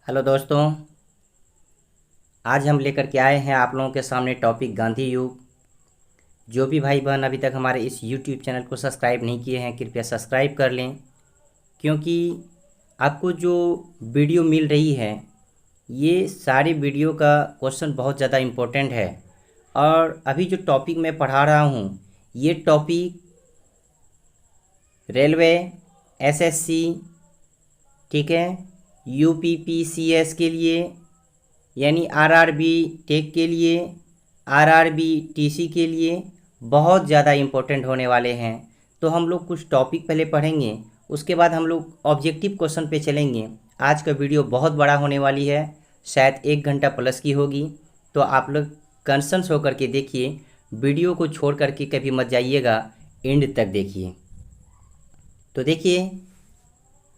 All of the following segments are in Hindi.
हेलो दोस्तों, आज हम लेकर के आए हैं आप लोगों के सामने टॉपिक गांधी युग। जो भी भाई बहन अभी तक हमारे इस यूट्यूब चैनल को सब्सक्राइब नहीं किए हैं, कृपया सब्सक्राइब कर लें, क्योंकि आपको जो वीडियो मिल रही है ये सारी वीडियो का क्वेश्चन बहुत ज़्यादा इम्पोर्टेंट है। और अभी जो टॉपिक मैं पढ़ा रहा हूँ ये टॉपिक रेलवे, एसएससी, ठीक है, यूपीपीसीएस के लिए यानी आरआरबी टेक के लिए, आरआरबी टीसी के लिए बहुत ज़्यादा इम्पोर्टेंट होने वाले हैं। तो हम लोग कुछ टॉपिक पहले पढ़ेंगे, उसके बाद हम लोग ऑब्जेक्टिव क्वेश्चन पे चलेंगे। आज का वीडियो बहुत बड़ा होने वाली है, शायद 1 घंटा प्लस की होगी। तो आप लोग कंसंस होकर के देखिए, वीडियो को छोड़ करके कभी मत जाइएगा, एंड तक देखिए। तो देखिए,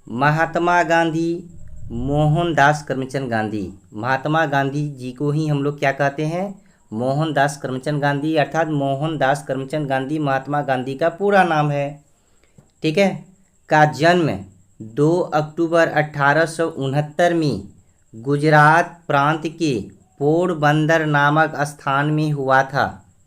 महात्मा गांधी मोहनदास करमचंद गांधी, महात्मा गांधी जी को ही हम लोग क्या कहते हैं, मोहनदास करमचंद गांधी, अर्थात मोहनदास करमचंद गांधी महात्मा गांधी का पूरा नाम है, ठीक है। का जन्म 2 अक्टूबर 1869 में गुजरात प्रांत के पोरबंदर नामक स्थान में हुआ था,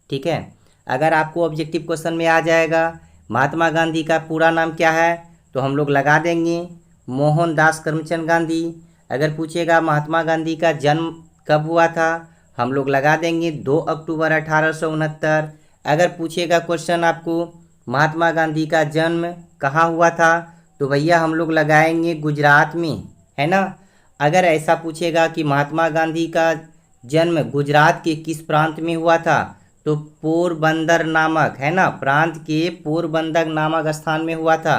ठीक है। अगर आपको ऑब्जेक्टिव क्वेश्चन में आ जाएगा महात्मा गांधी का पूरा नाम क्या है, तो हम लोग लगा देंगे मोहनदास करमचंद गांधी। अगर पूछेगा महात्मा गांधी का जन्म कब हुआ था, हम लोग लगा देंगे 2 अक्टूबर 1869। अगर पूछेगा क्वेश्चन आपको महात्मा गांधी का जन्म कहाँ हुआ था, तो भैया हम लोग लगाएंगे गुजरात में, है ना। अगर ऐसा पूछेगा कि महात्मा गांधी का जन्म गुजरात के किस प्रांत में हुआ था, तो पोरबंदर नामक, है ना, प्रांत के पोरबंदर नामक स्थान में हुआ था।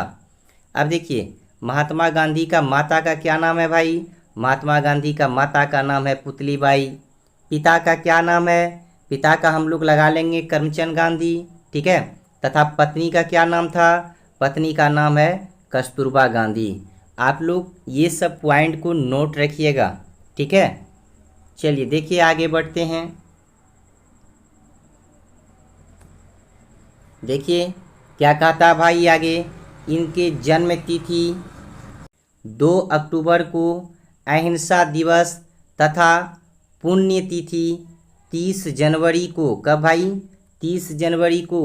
अब देखिए, महात्मा गांधी का माता का क्या नाम है भाई, महात्मा गांधी का माता का नाम है पुतलीबाई। पिता का क्या नाम है, पिता का हम लोग लगा लेंगे करमचंद गांधी, ठीक है। तथा पत्नी का क्या नाम था, पत्नी का नाम है कस्तूरबा गांधी। आप लोग ये सब पॉइंट को नोट रखिएगा, ठीक है। चलिए देखिए आगे बढ़ते हैं। देखिए क्या कहता भाई आगे, इनके जन्म तिथि 2 अक्टूबर को अहिंसा दिवस तथा पुण्यतिथि 30 जनवरी को, कब भाई, 30 जनवरी को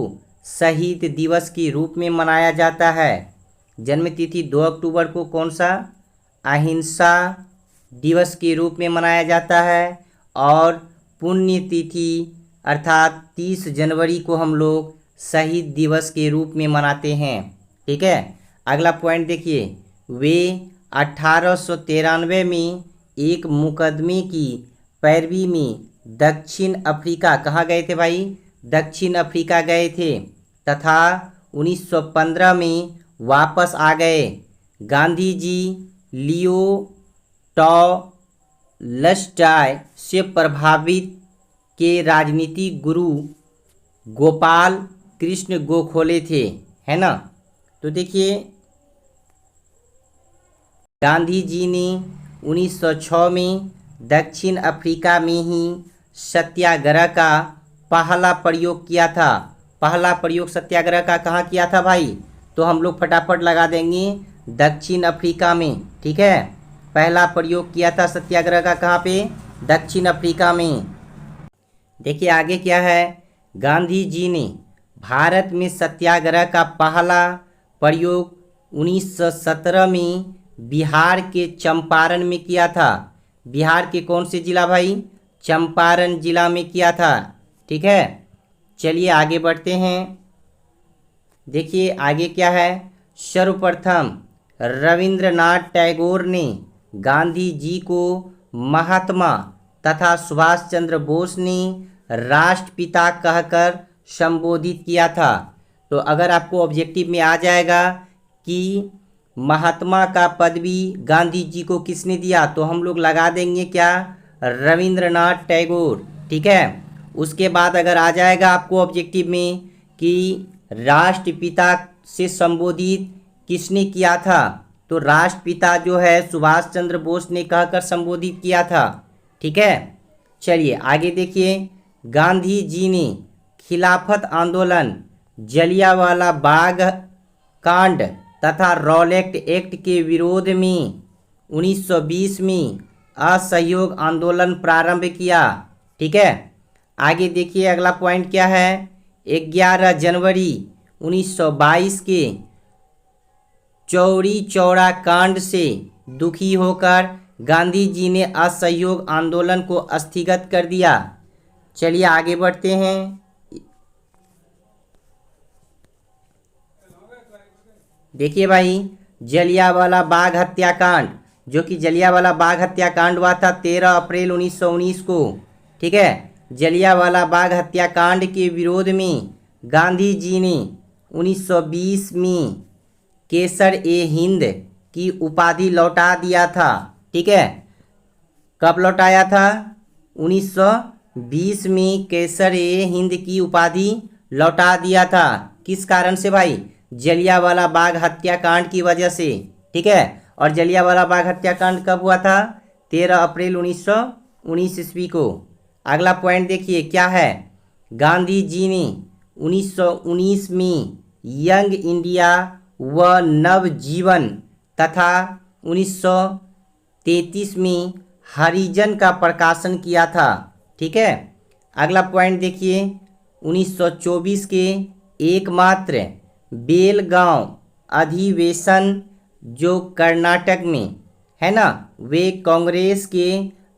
शहीद दिवस के रूप में मनाया जाता है। जन्म तिथि 2 अक्टूबर को कौन सा, अहिंसा दिवस के रूप में मनाया जाता है। और पुण्यतिथि अर्थात 30 जनवरी को हम लोग शहीद दिवस के रूप में मनाते हैं, ठीक है। अगला पॉइंट देखिए, वे 1893 में एक मुकदमे की पैरवी में दक्षिण अफ्रीका, कहाँ गए थे भाई, दक्षिण अफ्रीका गए थे, तथा 1915 में वापस आ गए। गांधी जी लियो टॉलस्टॉय से प्रभावित के राजनीतिक गुरु गोपाल कृष्ण गोखले थे, है ना। तो देखिए, गांधी जी ने 1906 में दक्षिण अफ्रीका में ही सत्याग्रह का पहला प्रयोग किया था। पहला प्रयोग सत्याग्रह का कहाँ किया था भाई, तो हम लोग फटाफट लगा देंगे दक्षिण अफ्रीका में, ठीक है। पहला प्रयोग किया था सत्याग्रह का कहाँ पे, दक्षिण अफ्रीका में। देखिए आगे क्या है, गांधी जी ने भारत में सत्याग्रह का पहला प्रयोग 1917 में बिहार के चंपारण में किया था। बिहार के कौन से जिला भाई, चंपारण जिला में किया था, ठीक है। चलिए आगे बढ़ते हैं। देखिए आगे क्या है, सर्वप्रथम रविंद्रनाथ टैगोर ने गांधी जी को महात्मा तथा सुभाष चंद्र बोस ने राष्ट्रपिता कहकर संबोधित किया था। तो अगर आपको ऑब्जेक्टिव में आ जाएगा कि महात्मा का पदवी गांधी जी को किसने दिया, तो हम लोग लगा देंगे क्या, रविंद्रनाथ टैगोर, ठीक है। उसके बाद अगर आ जाएगा आपको ऑब्जेक्टिव में कि राष्ट्रपिता से संबोधित किसने किया था, तो राष्ट्रपिता जो है सुभाष चंद्र बोस ने कहकर संबोधित किया था, ठीक है। चलिए आगे देखिए, गांधी जी ने खिलाफत आंदोलन, जलियांवाला बाग कांड तथा रॉलेट एक्ट के विरोध में 1920 में असहयोग आंदोलन प्रारंभ किया। ठीक है, आगे देखिए अगला पॉइंट क्या है। 11 जनवरी 1922 के चौरी चौरा कांड से दुखी होकर गांधी जी ने असहयोग आंदोलन को स्थगित कर दिया। चलिए आगे बढ़ते हैं। देखिए भाई, जलियांवाला बाग हत्याकांड, जो कि जलियांवाला बाग हत्याकांड हुआ था 13 अप्रैल 1919 को। ठीक है, जलियांवाला बाग हत्याकांड के विरोध में गांधी जी ने 1920 में केसर ए हिंद की उपाधि लौटा दिया था। ठीक है, कब लौटाया था? 1920 में केसर ए हिंद की उपाधि लौटा दिया था। किस कारण से भाई? जलियांवाला बाग हत्याकांड की वजह से। ठीक है, और जलियांवाला बाग हत्याकांड कब हुआ था? 13 अप्रैल 1919 ईस्वी को। अगला पॉइंट देखिए क्या है। गांधी जी ने 1919 में यंग इंडिया व नवजीवन तथा 1933 में हरिजन का प्रकाशन किया था। ठीक है, अगला पॉइंट देखिए। 1924 के एकमात्र बेलगांव अधिवेशन जो कर्नाटक में है ना, वे कांग्रेस के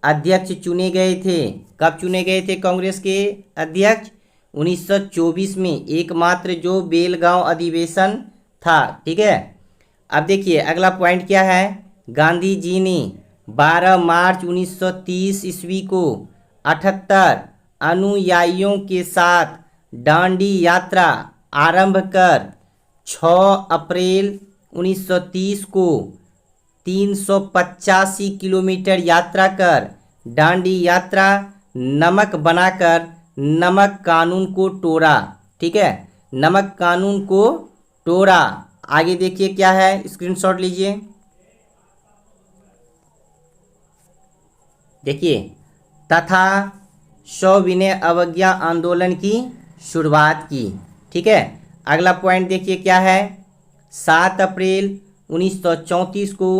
अध्यक्ष चुने गए थे। कब चुने गए थे कांग्रेस के अध्यक्ष? 1924 में एकमात्र जो बेलगांव अधिवेशन था। ठीक है, अब देखिए अगला पॉइंट क्या है। गांधी जी ने 12 मार्च 1930 ईस्वी को 78 अनुयायियों के साथ डांडी यात्रा आरंभ कर 6 अप्रैल 1930 को 385 किलोमीटर यात्रा कर डांडी यात्रा नमक बनाकर नमक कानून को तोड़ा। ठीक है, नमक कानून को तोड़ा। आगे देखिए क्या है, स्क्रीनशॉट लीजिए। देखिए, तथा सविनय अवज्ञा आंदोलन की शुरुआत की। ठीक है, अगला पॉइंट देखिए क्या है। 7 अप्रैल 1934 को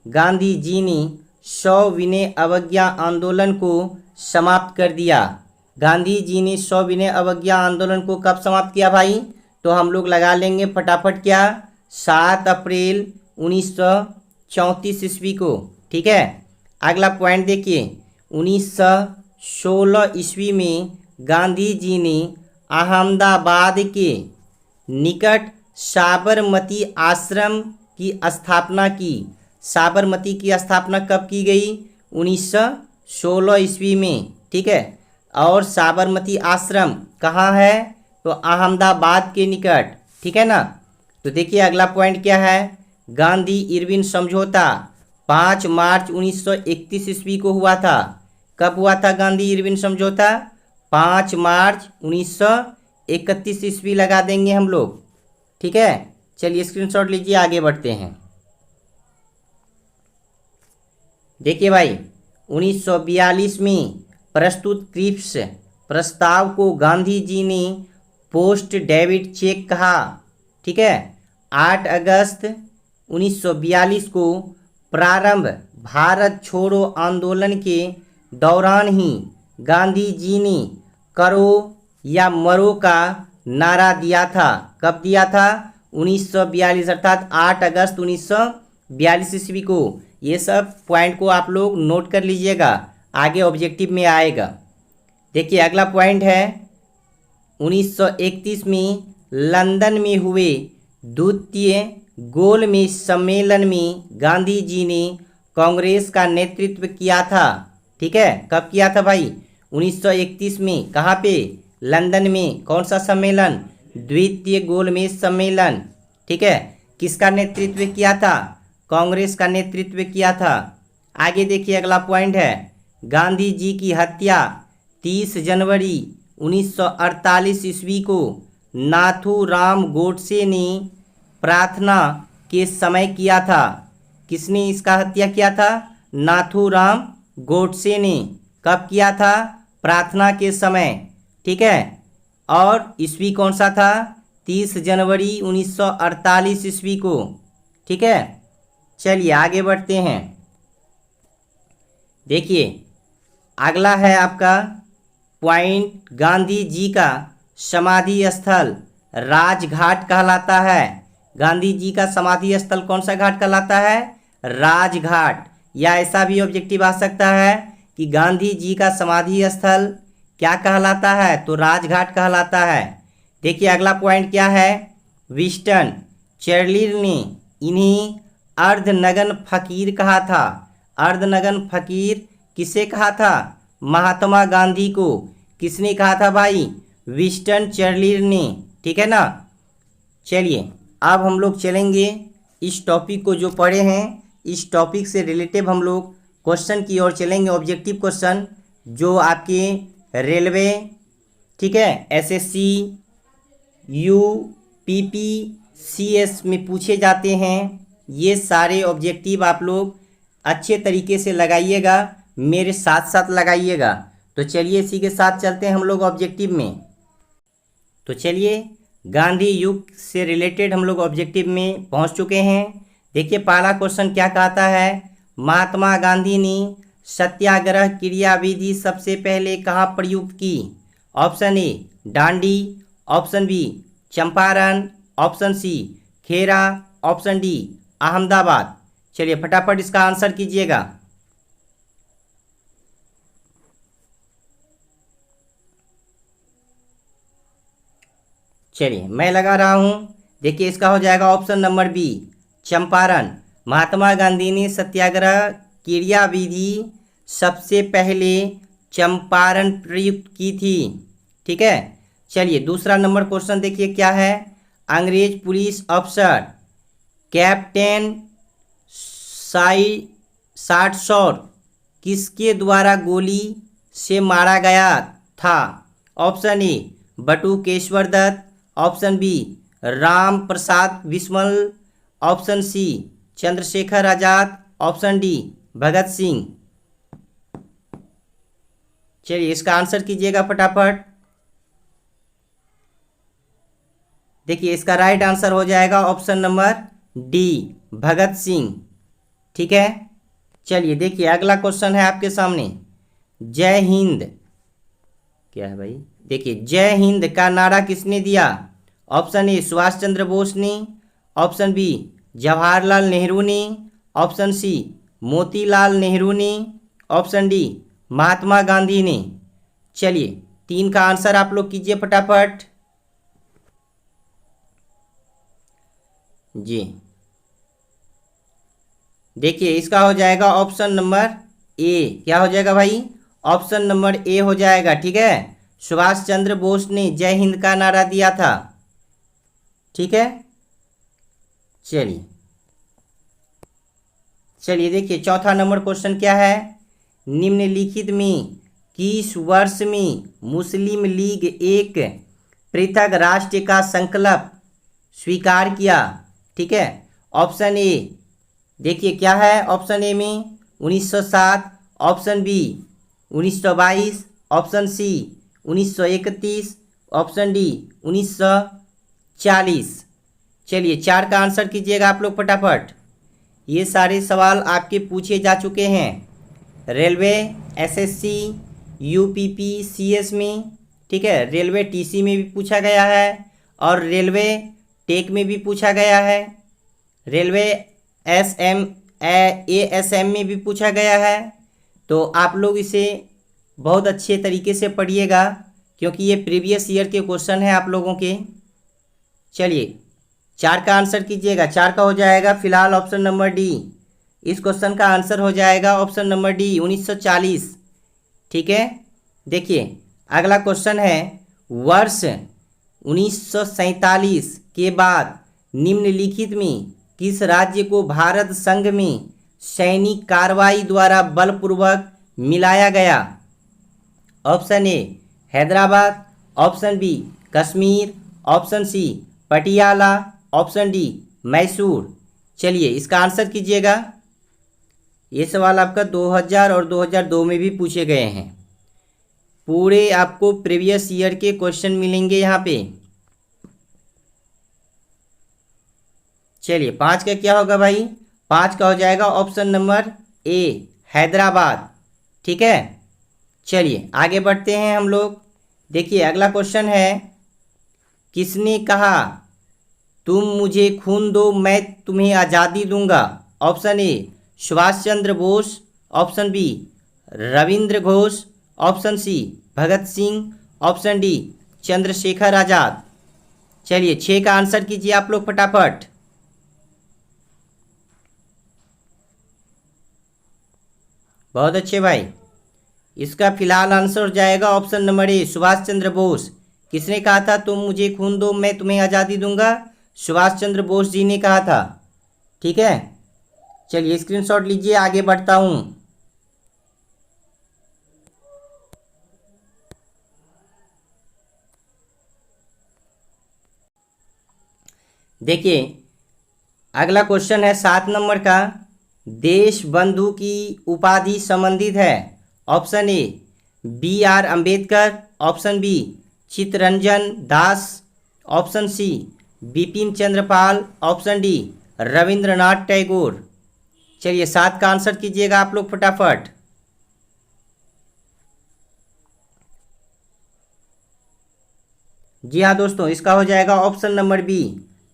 गांधी जी ने सविनय अवज्ञा आंदोलन को समाप्त कर दिया। गांधी जी ने सविनय अवज्ञा आंदोलन को कब समाप्त किया भाई? तो हम लोग लगा लेंगे फटाफट क्या, 7 अप्रैल 1934 ईस्वी को। ठीक है, अगला पॉइंट देखिए। 1916 ईस्वी में गांधी जी ने अहमदाबाद के निकट साबरमती आश्रम की स्थापना की। साबरमती की स्थापना कब की गई? 1916 ईस्वी में। ठीक है, और साबरमती आश्रम कहाँ है? तो अहमदाबाद के निकट। ठीक है ना। तो देखिए अगला पॉइंट क्या है। गांधी इरविन समझौता 5 मार्च 1931 ईस्वी को हुआ था। कब हुआ था गांधी इरविन समझौता? 5 मार्च 1931 ईस्वी लगा देंगे हम लोग। ठीक है, चलिए स्क्रीनशॉट लीजिए, आगे बढ़ते हैं। देखिए भाई, 1942 में प्रस्तुत क्रिप्स प्रस्ताव को गांधी जी ने पोस्ट डेबिट चेक कहा। ठीक है, 8 अगस्त 1942 को प्रारंभ भारत छोड़ो आंदोलन के दौरान ही गांधी जी ने करो या मरो का नारा दिया था। कब दिया था? 1942 अर्थात 8 अगस्त 1942 ईस्वी को। ये सब पॉइंट को आप लोग नोट कर लीजिएगा, आगे ऑब्जेक्टिव में आएगा। देखिए अगला पॉइंट है 1931 में लंदन में हुए द्वितीय गोलमेज सम्मेलन में गांधी जी ने कांग्रेस का नेतृत्व किया था। ठीक है, कब किया था भाई? 1931 में। कहाँ पे? लंदन में। कौन सा सम्मेलन? द्वितीय गोलमेज सम्मेलन। ठीक है, किसका नेतृत्व किया था? कांग्रेस का नेतृत्व किया था। आगे देखिए अगला पॉइंट है गांधी जी की हत्या 30 जनवरी 1948 ईस्वी को नाथूराम गोडसे ने प्रार्थना के समय किया था। किसने इसका हत्या किया था? नाथूराम गोडसे ने। कब किया था? प्रार्थना के समय। ठीक है, और ईस्वी कौन सा था? 30 जनवरी 1948 ईस्वी को। ठीक है, चलिए आगे बढ़ते हैं। देखिए अगला है आपका पॉइंट, गांधी जी का समाधि स्थल राजघाट कहलाता है। गांधी जी का समाधि स्थल कौन सा घाट कहलाता है? राजघाट। या ऐसा भी ऑब्जेक्टिव आ सकता है कि गांधी जी का समाधि स्थल क्या कहलाता है? तो राजघाट कहलाता है। देखिए अगला पॉइंट क्या है? विंस्टन चर्चिल ने इन्हीं अर्धनग्न फकीर कहा था। अर्धनग्न फकीर किसे कहा था? महात्मा गांधी को। किसने कहा था भाई? विंस्टन चर्चिल ने। ठीक है ना। चलिए अब हम लोग चलेंगे इस टॉपिक को जो पढ़े हैं, इस टॉपिक से रिलेटिव हम लोग क्वेश्चन की ओर चलेंगे। ऑब्जेक्टिव क्वेश्चन जो आपके रेलवे, ठीक है, एसएससी, यूपीपीसीएस में पूछे जाते हैं। ये सारे ऑब्जेक्टिव आप लोग अच्छे तरीके से लगाइएगा, मेरे साथ साथ लगाइएगा। तो चलिए इसी के साथ चलते हैं हम लोग ऑब्जेक्टिव में। तो चलिए गांधी युग से रिलेटेड हम लोग ऑब्जेक्टिव में पहुंच चुके हैं। देखिए पहला क्वेश्चन क्या कहता है? महात्मा गांधी ने सत्याग्रह क्रियाविधि सबसे पहले कहाँ प्रयुक्त की? Option A Dandi, option B Champaran, option C Khera, option D Ahmedabad. चलिए फटाफट इसका आंसर कीजिएगा। चलिए मैं लगा रहा हूँ। देखिए इसका हो जाएगा option number B Champaran. Mahatma Gandhi ने सत्याग्रह क्रियाविधि सबसे पहले चंपारण प्रयुक्त की थी। ठीक है। चलिए दूसरा नंबर क्वेश्चन देखिए क्या है? अंग्रेज पुलिस अफसर कैप्टन शार्टशॉट किसके द्वारा गोली से मारा गया था? Option A Batukeshwar Dutt, option B Ram Prasad Bismil, option C Chandrashekhar Azad, option D Bhagat Singh. चलिए इसका आंसर कीजिएगा फटाफट। देखिए इसका राइट आंसर हो जाएगा option number D Bhagat Singh. ठीक है। चलिए देखिए अगला क्वेश्चन है आपके सामने। जय हिंद क्या है भाई? देखिए जय हिंद का नारा किसने दिया? ऑप्शन ए सुभाष चंद्र बोस ने, ऑप्शन बी जवाहरलाल नेहरू ने, ऑप्शन सी मोतीलाल नेहरू ने, ऑप्शन डी महात्मा गांधी ने। चलिए तीन का आंसर आप लोग कीजिए फटाफट। जी देखिए इसका हो जाएगा ऑप्शन नंबर ए। क्या हो जाएगा भाई? ऑप्शन नंबर ए हो जाएगा। ठीक है। सुभाष चंद्र बोस ने जय हिंद का नारा दिया था। ठीक है। चलिए देखिए चौथा नंबर क्वेश्चन क्या है? निम्नलिखित में किस वर्ष में मुस्लिम लीग एक पृथक राष्ट्र का संकल्प स्वीकार किया? ठीक है। ऑप्शन ए देखिए क्या है? ऑप्शन ए में 1907, option B 1922, option C 1931, option D 1940। चलिए चार का आंसर कीजिएगा आप लोग फटाफट। ये सारे सवाल आपके पूछे जा चुके हैं रेलवे, एसएससी, यूपीपीसीएस में। ठीक है। रेलवे टीसी में भी पूछा गया है और रेलवे टेक में भी पूछा गया है। रेलवे एएसएम में भी पूछा गया है। तो आप लोग इसे बहुत अच्छे तरीके से पढ़िएगा क्योंकि ये प्रीवियस ईयर के क्वेश्चन हैं आप लोगों के। चलिए चार का आंसर कीजिएगा। चार का हो जाएगा फिलहाल ऑप्शन नंबर डी। इस क्वेश्चन का आंसर हो जाएगा ऑप्शन नंबर डी 1940। ठीक है। देखिए अगला क्वेश्चन है वर्ष 1947 के बाद निम्नलिखित में किस राज्य को भारत संघ में सैनिक कार्रवाई द्वारा बलपूर्वक मिलाया गया? Option A Hyderabad, option B Kashmir, option C Patiala, option D Mysore. चलिए इसका आंसर कीजिएगा। ये सवाल आपका 2000 और 2002 में भी पूछे गए हैं। पूरे आपको प्रीवियस ईयर के क्वेश्चन मिलेंगे यहाँ पे। चलिए पाँच का क्या होगा भाई? पाँच का हो जाएगा ऑप्शन नंबर ए हैदराबाद। ठीक है, चलिए आगे बढ़ते हैं हम लोग। देखिए अगला क्वेश्चन है, किसने कहा तुम मुझे खून दो मैं तुम्हें आज़ादी दूंगा? Option A Subhash Chandra Bose, option B Ravindra Ghosh, option C Bhagat Singh, option D Chandrashekhar Azad. चलिए 6 का आंसर कीजिए आप लोग फटाफट। बहुत अच्छे भाई, इसका फिलहाल आंसर हो जाएगा option number A Subhash Chandra Bose. किसने कहा था तुम मुझे खून दो मैं तुम्हें आज़ादी दूंगा? सुभाष चंद्र बोस जी ने कहा था। ठीक है, चलिए स्क्रीनशॉट लीजिए, आगे बढ़ता हूं। देखिए अगला क्वेश्चन है 7 नंबर का, देश बंधु की उपाधि संबंधित है। Option A BR Ambedkar, option B Chittaranjan Das, option C Bipin Chandra Pal, option D Rabindranath Tagore. चलिए 7 का आंसर कीजिएगा आप लोग फटाफट। जी हाँ दोस्तों, इसका हो जाएगा ऑप्शन नंबर बी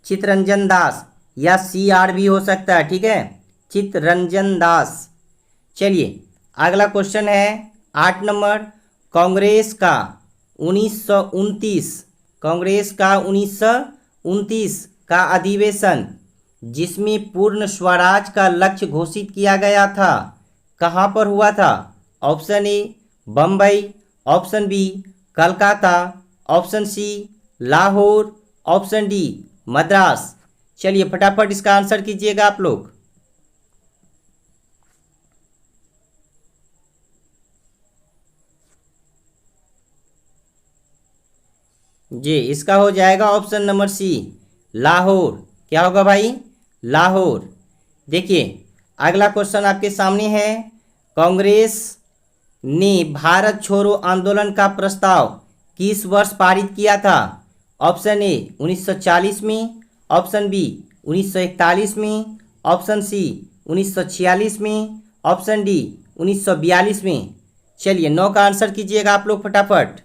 चित्तरंजन दास, या CR भी हो सकता है। ठीक है, चित्तरंजन दास। चलिए अगला क्वेश्चन है 8 नंबर, कांग्रेस का 1929 का अधिवेशन जिसमें पूर्ण स्वराज का लक्ष्य घोषित किया गया था, कहाँ पर हुआ था? Option A Bombay, option B Calcutta, option C Lahore, option D Madras. चलिए फटाफट इसका आंसर कीजिएगा आप लोग। जी, इसका हो जाएगा ऑप्शन नंबर सी लाहौर। क्या होगा भाई? लाहौर। देखिए अगला क्वेश्चन आपके सामने है, कांग्रेस ने भारत छोड़ो आंदोलन का प्रस्ताव किस वर्ष पारित किया था? ऑप्शन ए 1940 में, ऑप्शन बी 1941 में, ऑप्शन सी 1946 में, ऑप्शन डी 1942 में। चलिए 9 का आंसर कीजिएगा आप लोग फटाफट।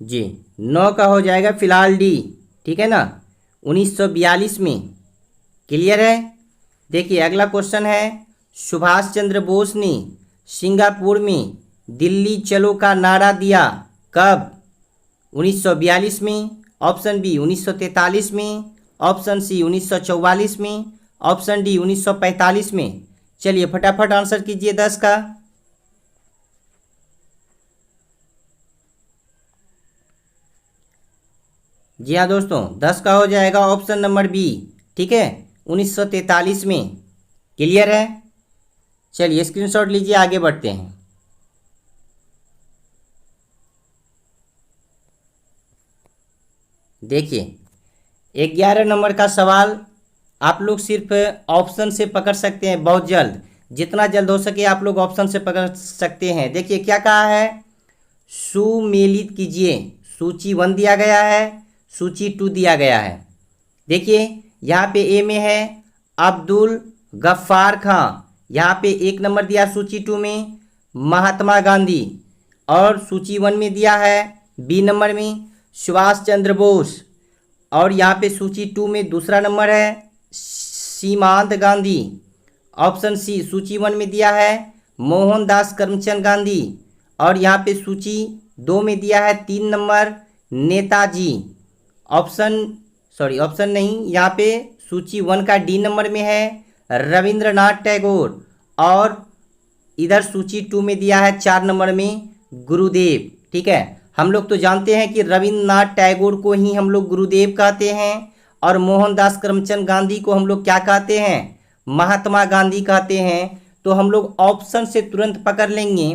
जी 9 का हो जाएगा फिलहाल डी। ठीक है ना, 1942 में। क्लियर है? देखिए अगला क्वेश्चन है, सुभाष चंद्र बोस ने सिंगापुर में दिल्ली चलो का नारा दिया कब? 1942 में, ऑप्शन बी 1943 में, ऑप्शन सी 1944 में, ऑप्शन डी 1945 में। चलिए फटाफट आंसर कीजिए 10 का। जी हाँ दोस्तों, 10 का हो जाएगा ऑप्शन नंबर बी। ठीक है, 1943 में। क्लियर है? चलिए स्क्रीनशॉट लीजिए, आगे बढ़ते हैं। देखिए 11 नंबर का सवाल आप लोग सिर्फ ऑप्शन से पकड़ सकते हैं, बहुत जल्द, जितना जल्द हो सके आप लोग ऑप्शन से पकड़ सकते हैं। देखिए क्या कहा है, सुमेलित कीजिए। सूची 1 दिया गया है, सूची 2 दिया गया है। देखिए यहाँ पे ए में है अब्दुल गफ्फार खां, यहाँ पे 1 नंबर दिया सूची 2 में महात्मा गांधी, और सूची 1 में दिया है बी नंबर में सुभाष चंद्र बोस, और यहाँ पे सूची 2 में दूसरा नंबर है सीमांत गांधी। ऑप्शन सी सूची 1 में दिया है मोहनदास करमचंद गांधी, और यहाँ पे सूची 2 में दिया है 3 नंबर नेताजी। ऑप्शन नहीं, यहाँ पे सूची 1 का डी नंबर में है रविंद्रनाथ टैगोर, और इधर सूची 2 में दिया है 4 नंबर में गुरुदेव। ठीक है, हम लोग तो जानते हैं कि रविंद्रनाथ टैगोर को ही हम लोग गुरुदेव कहते हैं, और मोहनदास करमचंद गांधी को हम लोग क्या कहते हैं? महात्मा गांधी कहते हैं। तो हम लोग ऑप्शन से तुरंत पकड़ लेंगे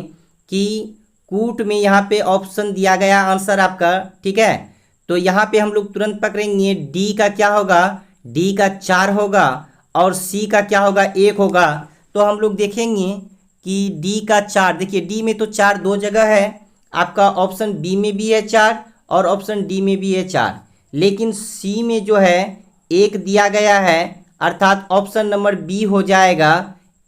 कि कूट में यहाँ पे ऑप्शन दिया गया आंसर आपका। ठीक है, तो यहाँ पे हम लोग तुरंत पकड़ेंगे डी का क्या होगा, डी का 4 होगा, और सी का क्या होगा 1 होगा। तो हम लोग देखेंगे कि डी का 4, देखिए डी में तो 4 2 जगह है, आपका ऑप्शन बी में भी है 4 और ऑप्शन डी में भी है 4, लेकिन सी में जो है 1 दिया गया है, अर्थात ऑप्शन नंबर बी हो जाएगा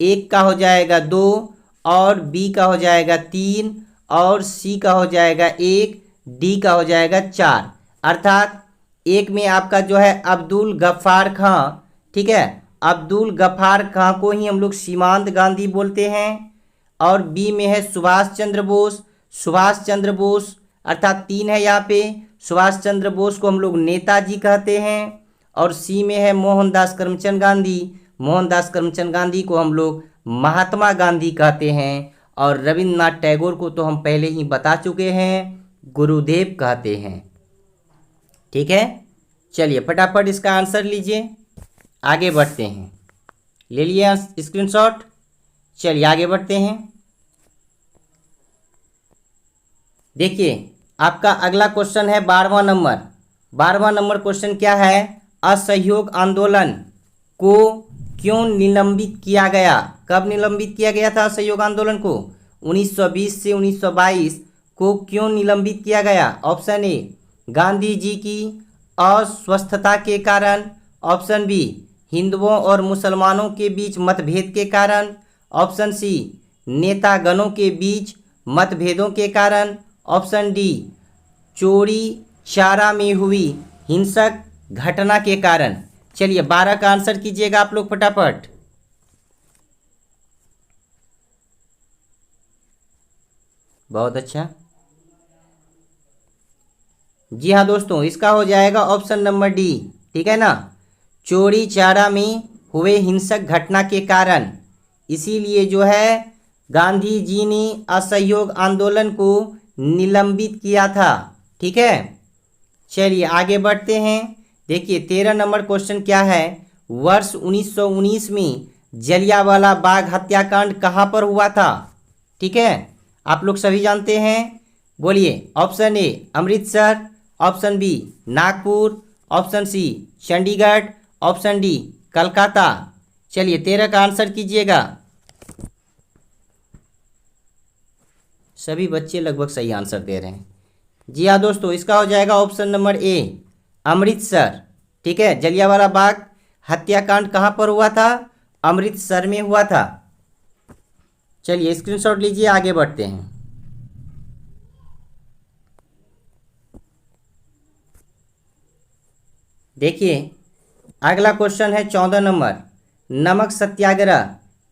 1 का हो जाएगा 2 और बी का हो जाएगा 3 और सी का हो जाएगा 1, डी का हो जाएगा 4। अर्थात 1 में आपका जो है अब्दुल गफ्फार खां, ठीक है, अब्दुल गफ्फार खां को ही हम लोग सीमांत गांधी बोलते हैं। और बी में है सुभाष चंद्र बोस, सुभाष चंद्र बोस अर्थात 3 है यहाँ पे, सुभाष चंद्र बोस को हम लोग नेताजी कहते हैं। और सी में है मोहनदास करमचंद गांधी, मोहनदास करमचंद गांधी को हम लोग महात्मा गांधी कहते हैं। और रविंद्रनाथ टैगोर को तो हम पहले ही बता चुके हैं, गुरुदेव कहते हैं। ठीक है, चलिए फटाफट इसका आंसर लीजिए, आगे बढ़ते हैं। ले लिया स्क्रीनशॉट, चलिए आगे बढ़ते हैं। देखिए आपका अगला क्वेश्चन है 12वां नंबर। 12वां नंबर क्वेश्चन क्या है, असहयोग आंदोलन को क्यों निलंबित किया गया? कब निलंबित किया गया था असहयोग आंदोलन को? 1920 से 1922 को क्यों निलंबित किया गया? ऑप्शन ए गांधी जी की अस्वस्थता के कारण, ऑप्शन बी हिंदुओं और मुसलमानों के बीच मतभेद के कारण, ऑप्शन सी नेतागणों के बीच मतभेदों के कारण, ऑप्शन डी चोरी चारा में हुई हिंसक घटना के कारण। चलिए 12 का आंसर कीजिएगा आप लोग फटाफट। बहुत अच्छा, जी हाँ दोस्तों, इसका हो जाएगा ऑप्शन नंबर डी, ठीक है ना, चोरी चारा में हुए हिंसक घटना के कारण। इसीलिए जो है गांधी जी ने असहयोग आंदोलन को निलंबित किया था। ठीक है, चलिए आगे बढ़ते हैं। देखिए 13 नंबर क्वेश्चन क्या है, वर्ष 1919 में जलियांवाला बाग हत्याकांड कहाँ पर हुआ था? ठीक है, आप लोग सभी जानते हैं, बोलिए। Option A Amritsar, option B Nagpur, option C Chandigarh, option D Calcutta. चलिए 13 का आंसर कीजिएगा। सभी बच्चे लगभग सही आंसर दे रहे हैं। जी हाँ दोस्तों, इसका हो जाएगा ऑप्शन नंबर ए अमृतसर। ठीक है, जलियांवाला बाग हत्याकांड कहाँ पर हुआ था? अमृतसर में हुआ था। चलिए स्क्रीनशॉट लीजिए, आगे बढ़ते हैं। देखिए अगला क्वेश्चन है 14 नंबर, नमक सत्याग्रह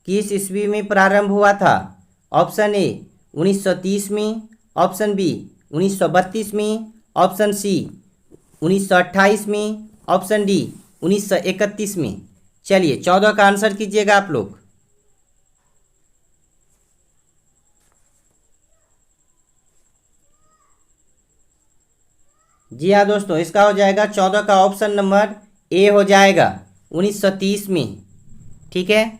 किस ईस्वी में प्रारंभ हुआ था? ऑप्शन ए 1930 में, ऑप्शन बी 1932 में, ऑप्शन सी 1928 में, ऑप्शन डी 1931 में। चलिए 14 का आंसर कीजिएगा आप लोग। जी हाँ दोस्तों, इसका हो जाएगा 14 का ऑप्शन नंबर ए हो जाएगा 1930 में। ठीक है,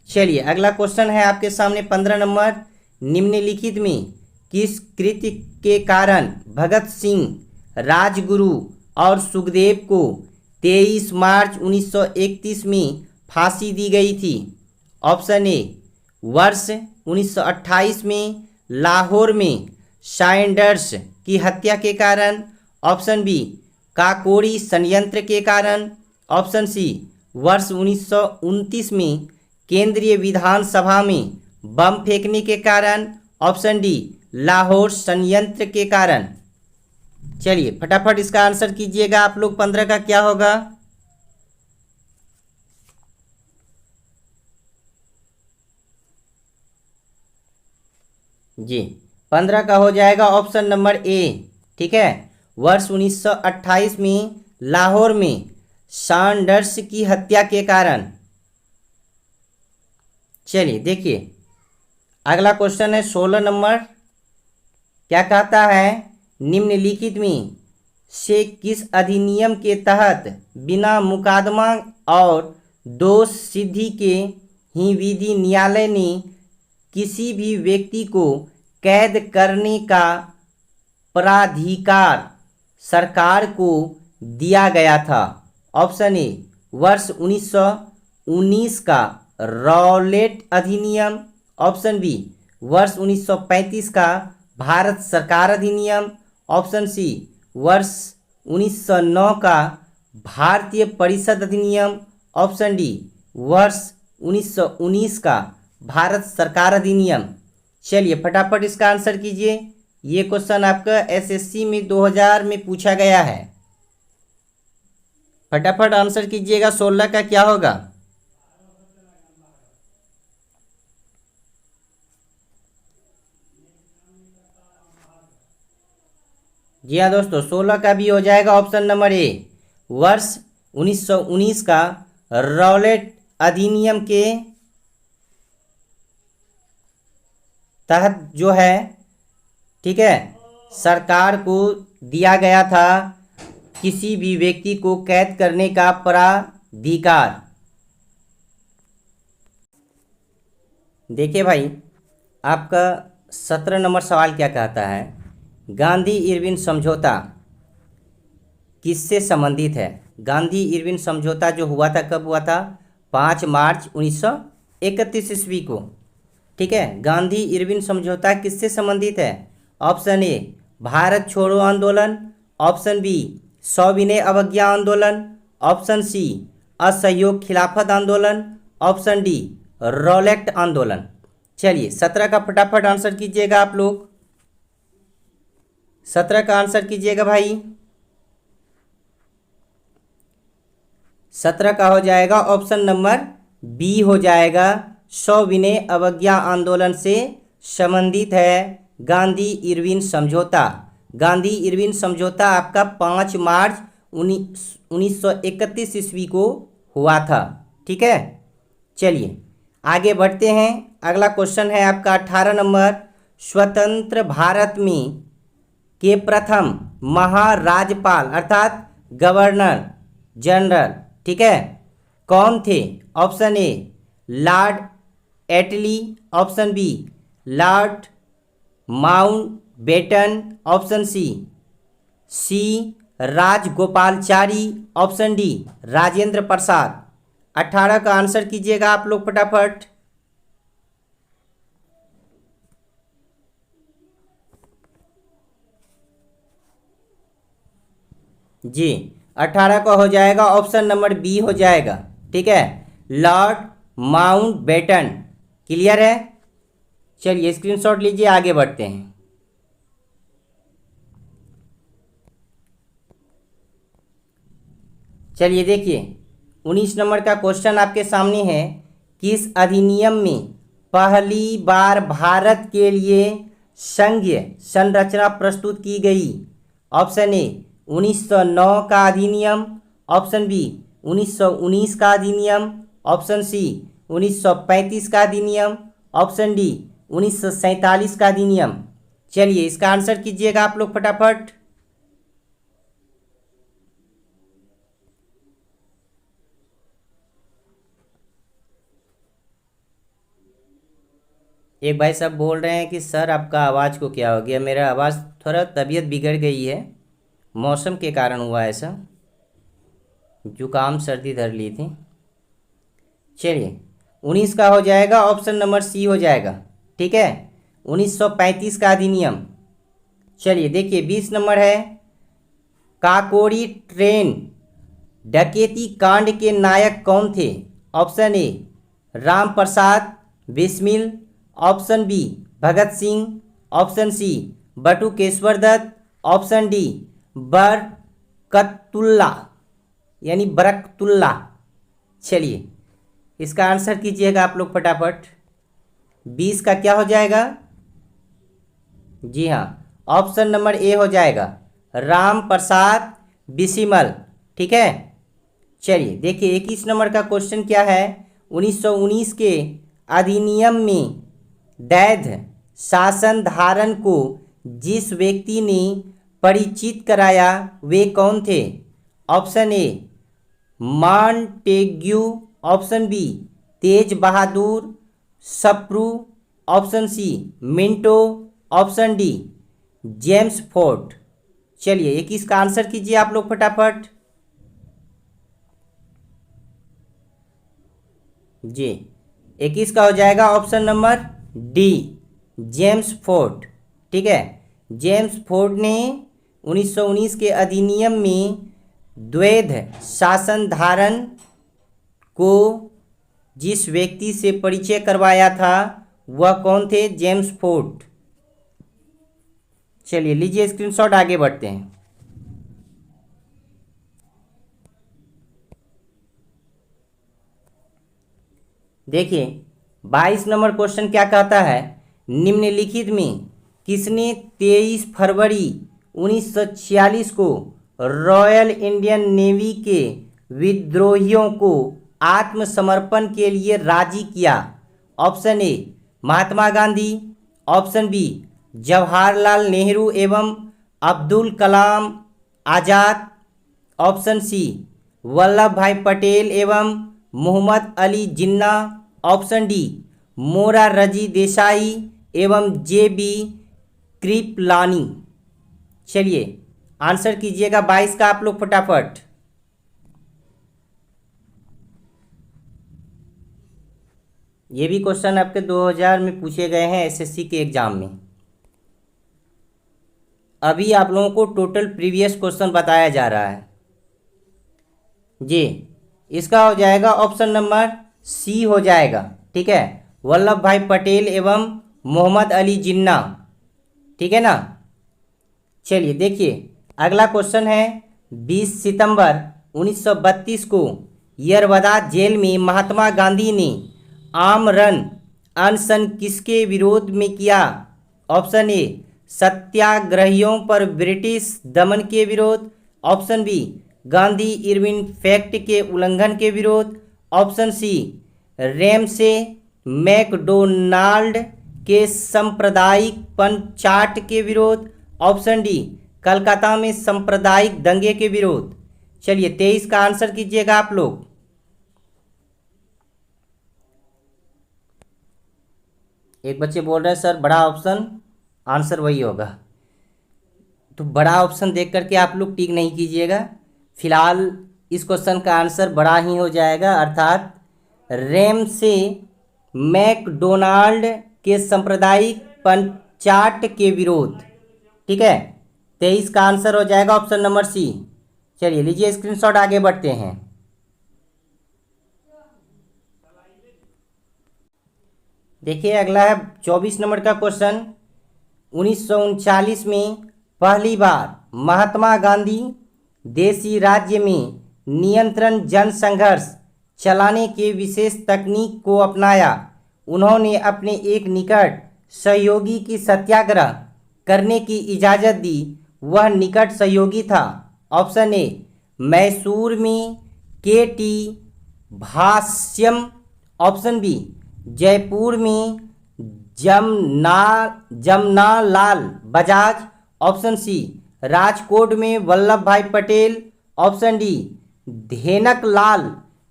चलिए अगला क्वेश्चन है आपके सामने 15 नंबर, निम्नलिखित में किस कृत्य के कारण भगत सिंह, राजगुरु और सुखदेव को 23 मार्च 1931 में फांसी दी गई थी? ऑप्शन ए वर्ष 1928 में लाहौर में सैंडर्स की हत्या के कारण, ऑप्शन बी काकोरी संयंत्र के कारण, ऑप्शन सी वर्ष 1929 में केंद्रीय विधानसभा में बम फेंकने के कारण, ऑप्शन डी लाहौर संयंत्र के कारण। चलिए फटाफट इसका आंसर कीजिएगा आप लोग। 15 का क्या होगा? जी 15 का हो जाएगा ऑप्शन नंबर ए। ठीक है, वर्ष 1928 में लाहौर में सैंडर्स की हत्या के कारण। चलिए देखिए अगला क्वेश्चन है 16 नंबर, क्या कहता है, निम्नलिखित में से किस अधिनियम के तहत बिना मुकदमा और दोष सिद्धि के ही विधि न्यायालय ने किसी भी व्यक्ति को कैद करने का प्राधिकार सरकार को दिया गया था? ऑप्शन ए वर्ष 1919 का रॉलेट अधिनियम, ऑप्शन बी वर्ष 1935 का भारत सरकार अधिनियम। ऑप्शन सी वर्ष 1909 का भारतीय परिषद अधिनियम। ऑप्शन डी वर्ष 1919 का भारत सरकार अधिनियम। चलिए फटाफट इसका आंसर कीजिए। ये क्वेश्चन आपका एसएससी में 2000 में पूछा गया है। फटाफट आंसर कीजिएगा, 16 का क्या होगा। जी हाँ दोस्तों, 16 का भी हो जाएगा ऑप्शन नंबर ए, वर्ष 1919 का रॉलेट अधिनियम के तहत जो है, ठीक है, सरकार को दिया गया था किसी भी व्यक्ति को कैद करने का प्राधिकार। देखिए भाई, आपका 17 नंबर सवाल क्या कहता है, गांधी इरविन समझौता किससे संबंधित है। गांधी इरविन समझौता जो हुआ था कब हुआ था, 5 मार्च 1931 ईस्वी को। ठीक है, गांधी इरविन समझौता किससे संबंधित है। ऑप्शन ए भारत छोड़ो आंदोलन। ऑप्शन बी सविनय अवज्ञा आंदोलन। ऑप्शन सी असहयोग खिलाफत आंदोलन। ऑप्शन डी रॉलेट आंदोलन। चलिए 17 का फटाफट आंसर कीजिएगा आप लोग। 17 का आंसर कीजिएगा भाई। 17 का हो जाएगा ऑप्शन नंबर बी हो जाएगा, सविनय अवज्ञा आंदोलन से संबंधित है गांधी इरविन समझौता। गांधी इरविन समझौता आपका 5 मार्च 1931 ईस्वी को हुआ था। ठीक है, चलिए आगे बढ़ते हैं। अगला क्वेश्चन है आपका 18 नंबर, स्वतंत्र भारत में के प्रथम महाराजपाल अर्थात गवर्नर जनरल, ठीक है, कौन थे। Option A Lord Attlee. Option B Lord Mountbatten. Option C Rajagopalachari. Option D Rajendra Prasad. 18 का आंसर कीजिएगा आप लोग फटाफट। जी 18 का हो जाएगा ऑप्शन नंबर बी हो जाएगा। ठीक है, लॉर्ड माउंटबेटन। क्लियर है, चलिए स्क्रीनशॉट लीजिए, आगे बढ़ते हैं। चलिए देखिए 19 नंबर का क्वेश्चन आपके सामने है, किस अधिनियम में पहली बार भारत के लिए संघीय संरचना प्रस्तुत की गई। ऑप्शन ए 1909 का अधिनियम। ऑप्शन बी 1919 का अधिनियम। ऑप्शन सी 1935 का अधिनियम। ऑप्शन डी 1947 का अधिनियम। चलिए इसका आंसर कीजिएगा आप लोग फटाफट। एक भाई साहब बोल रहे हैं कि सर आपका आवाज़ को क्या हो गया। मेरा आवाज़ थोड़ा तबीयत बिगड़ गई है, मौसम के कारण हुआ ऐसा, जुकाम सर्दी धर ली थी। चलिए 19 का हो जाएगा ऑप्शन नंबर सी हो जाएगा। ठीक है, 1935 का अधिनियम। चलिए देखिए 20 नंबर है, काकोरी ट्रेन डकैती कांड के नायक कौन थे। Option A Ram Prasad Bismil. Option B Bhagat Singh. Option C Batukeshwar Dutt. Option D Barkatullah यानी बरकतुल्ला। चलिए इसका आंसर कीजिएगा आप लोग फटाफट। 20 का क्या हो जाएगा, जी हाँ ऑप्शन नंबर ए हो जाएगा, राम प्रसाद बिस्मिल। ठीक है, चलिए देखिए 21 नंबर का क्वेश्चन क्या है, 1919 के अधिनियम में दैध शासन धारण को जिस व्यक्ति ने परिचित कराया वे कौन थे। Option A Montagu. Option B Tej Bahadur Sapru. Option C Minto. Option D Chelmsford. चलिए 21 का आंसर कीजिए आप लोग फटाफट। जी 21 का हो जाएगा option number D James Ford. ठीक है। जेम्स फोर्ड ने 1919 के अधिनियम में द्वैध शासन धारण को जिस व्यक्ति से परिचय करवाया था वह कौन थे? James Ford. चलिए लीजिए स्क्रीनशॉट, आगे बढ़ते हैं। देखिए 22 नंबर क्वेश्चन क्या कहता है, निम्नलिखित में किसने 23 फरवरी 1946 को रॉयल इंडियन नेवी के विद्रोहियों को आत्मसमर्पण के लिए राजी किया? Option A Mahatma Gandhi, option B Jawaharlal Nehru एवं अब्दुल कलाम आज़ाद, ऑप्शन सी वल्लभ भाई पटेल एवं मोहम्मद अली जिन्ना, ऑप्शन डी मोरारजी देसाई एवं जे बी कृपलानी। चलिए आंसर कीजिएगा 22 का आप लोग फटाफट। ये भी क्वेश्चन आपके 2000 में पूछे गए हैं एसएससी के एग्जाम में। अभी आप लोगों को टोटल प्रीवियस क्वेश्चन बताया जा रहा है जी। इसका हो जाएगा ऑप्शन नंबर सी हो जाएगा, ठीक है, वल्लभ भाई पटेल एवं मोहम्मद अली जिन्ना, ठीक है ना। चलिए देखिए अगला क्वेश्चन है, 20 सितंबर 1932 को यरवदा जेल में महात्मा गांधी ने आमरण अनशन किसके विरोध में किया? ऑप्शन ए सत्याग्रहियों पर ब्रिटिश दमन के विरोध, option B Gandhi Irwin pact के उल्लंघन के विरोध, ऑप्शन सी रेमसे मैकडोनाल्ड के सांप्रदायिक पंचाट के विरोध, ऑप्शन डी कलकत्ता में सांप्रदायिक दंगे के विरोध। चलिए 23 का आंसर कीजिएगा आप लोग। एक बच्चे बोल रहे हैं सर बड़ा ऑप्शन, आंसर वही होगा। तो बड़ा ऑप्शन देख करके आप लोग टिक नहीं कीजिएगा। फिलहाल इस क्वेश्चन का आंसर बड़ा ही हो जाएगा, अर्थात रेमसे मैकडोनाल्ड के सांप्रदायिक पंचाट के विरोध, ठीक है। 23 का आंसर हो जाएगा ऑप्शन नंबर सी। चलिए लीजिए स्क्रीनशॉट, आगे बढ़ते हैं। देखिए अगला है 24 नंबर का क्वेश्चन, 1939 में पहली बार महात्मा गांधी देशी राज्य में नियंत्रण जनसंघर्ष चलाने के विशेष तकनीक को अपनाया। उन्होंने अपने एक निकट सहयोगी की सत्याग्रह करने की इजाज़त दी। वह निकट सहयोगी था। ऑप्शन ए मैसूर में के.टी. भाष्यम, ऑप्शन बी जयपुर में जमनालाल बजाज, ऑप्शन सी राजकोट में वल्लभ भाई पटेल, ऑप्शन डी धेनकलाल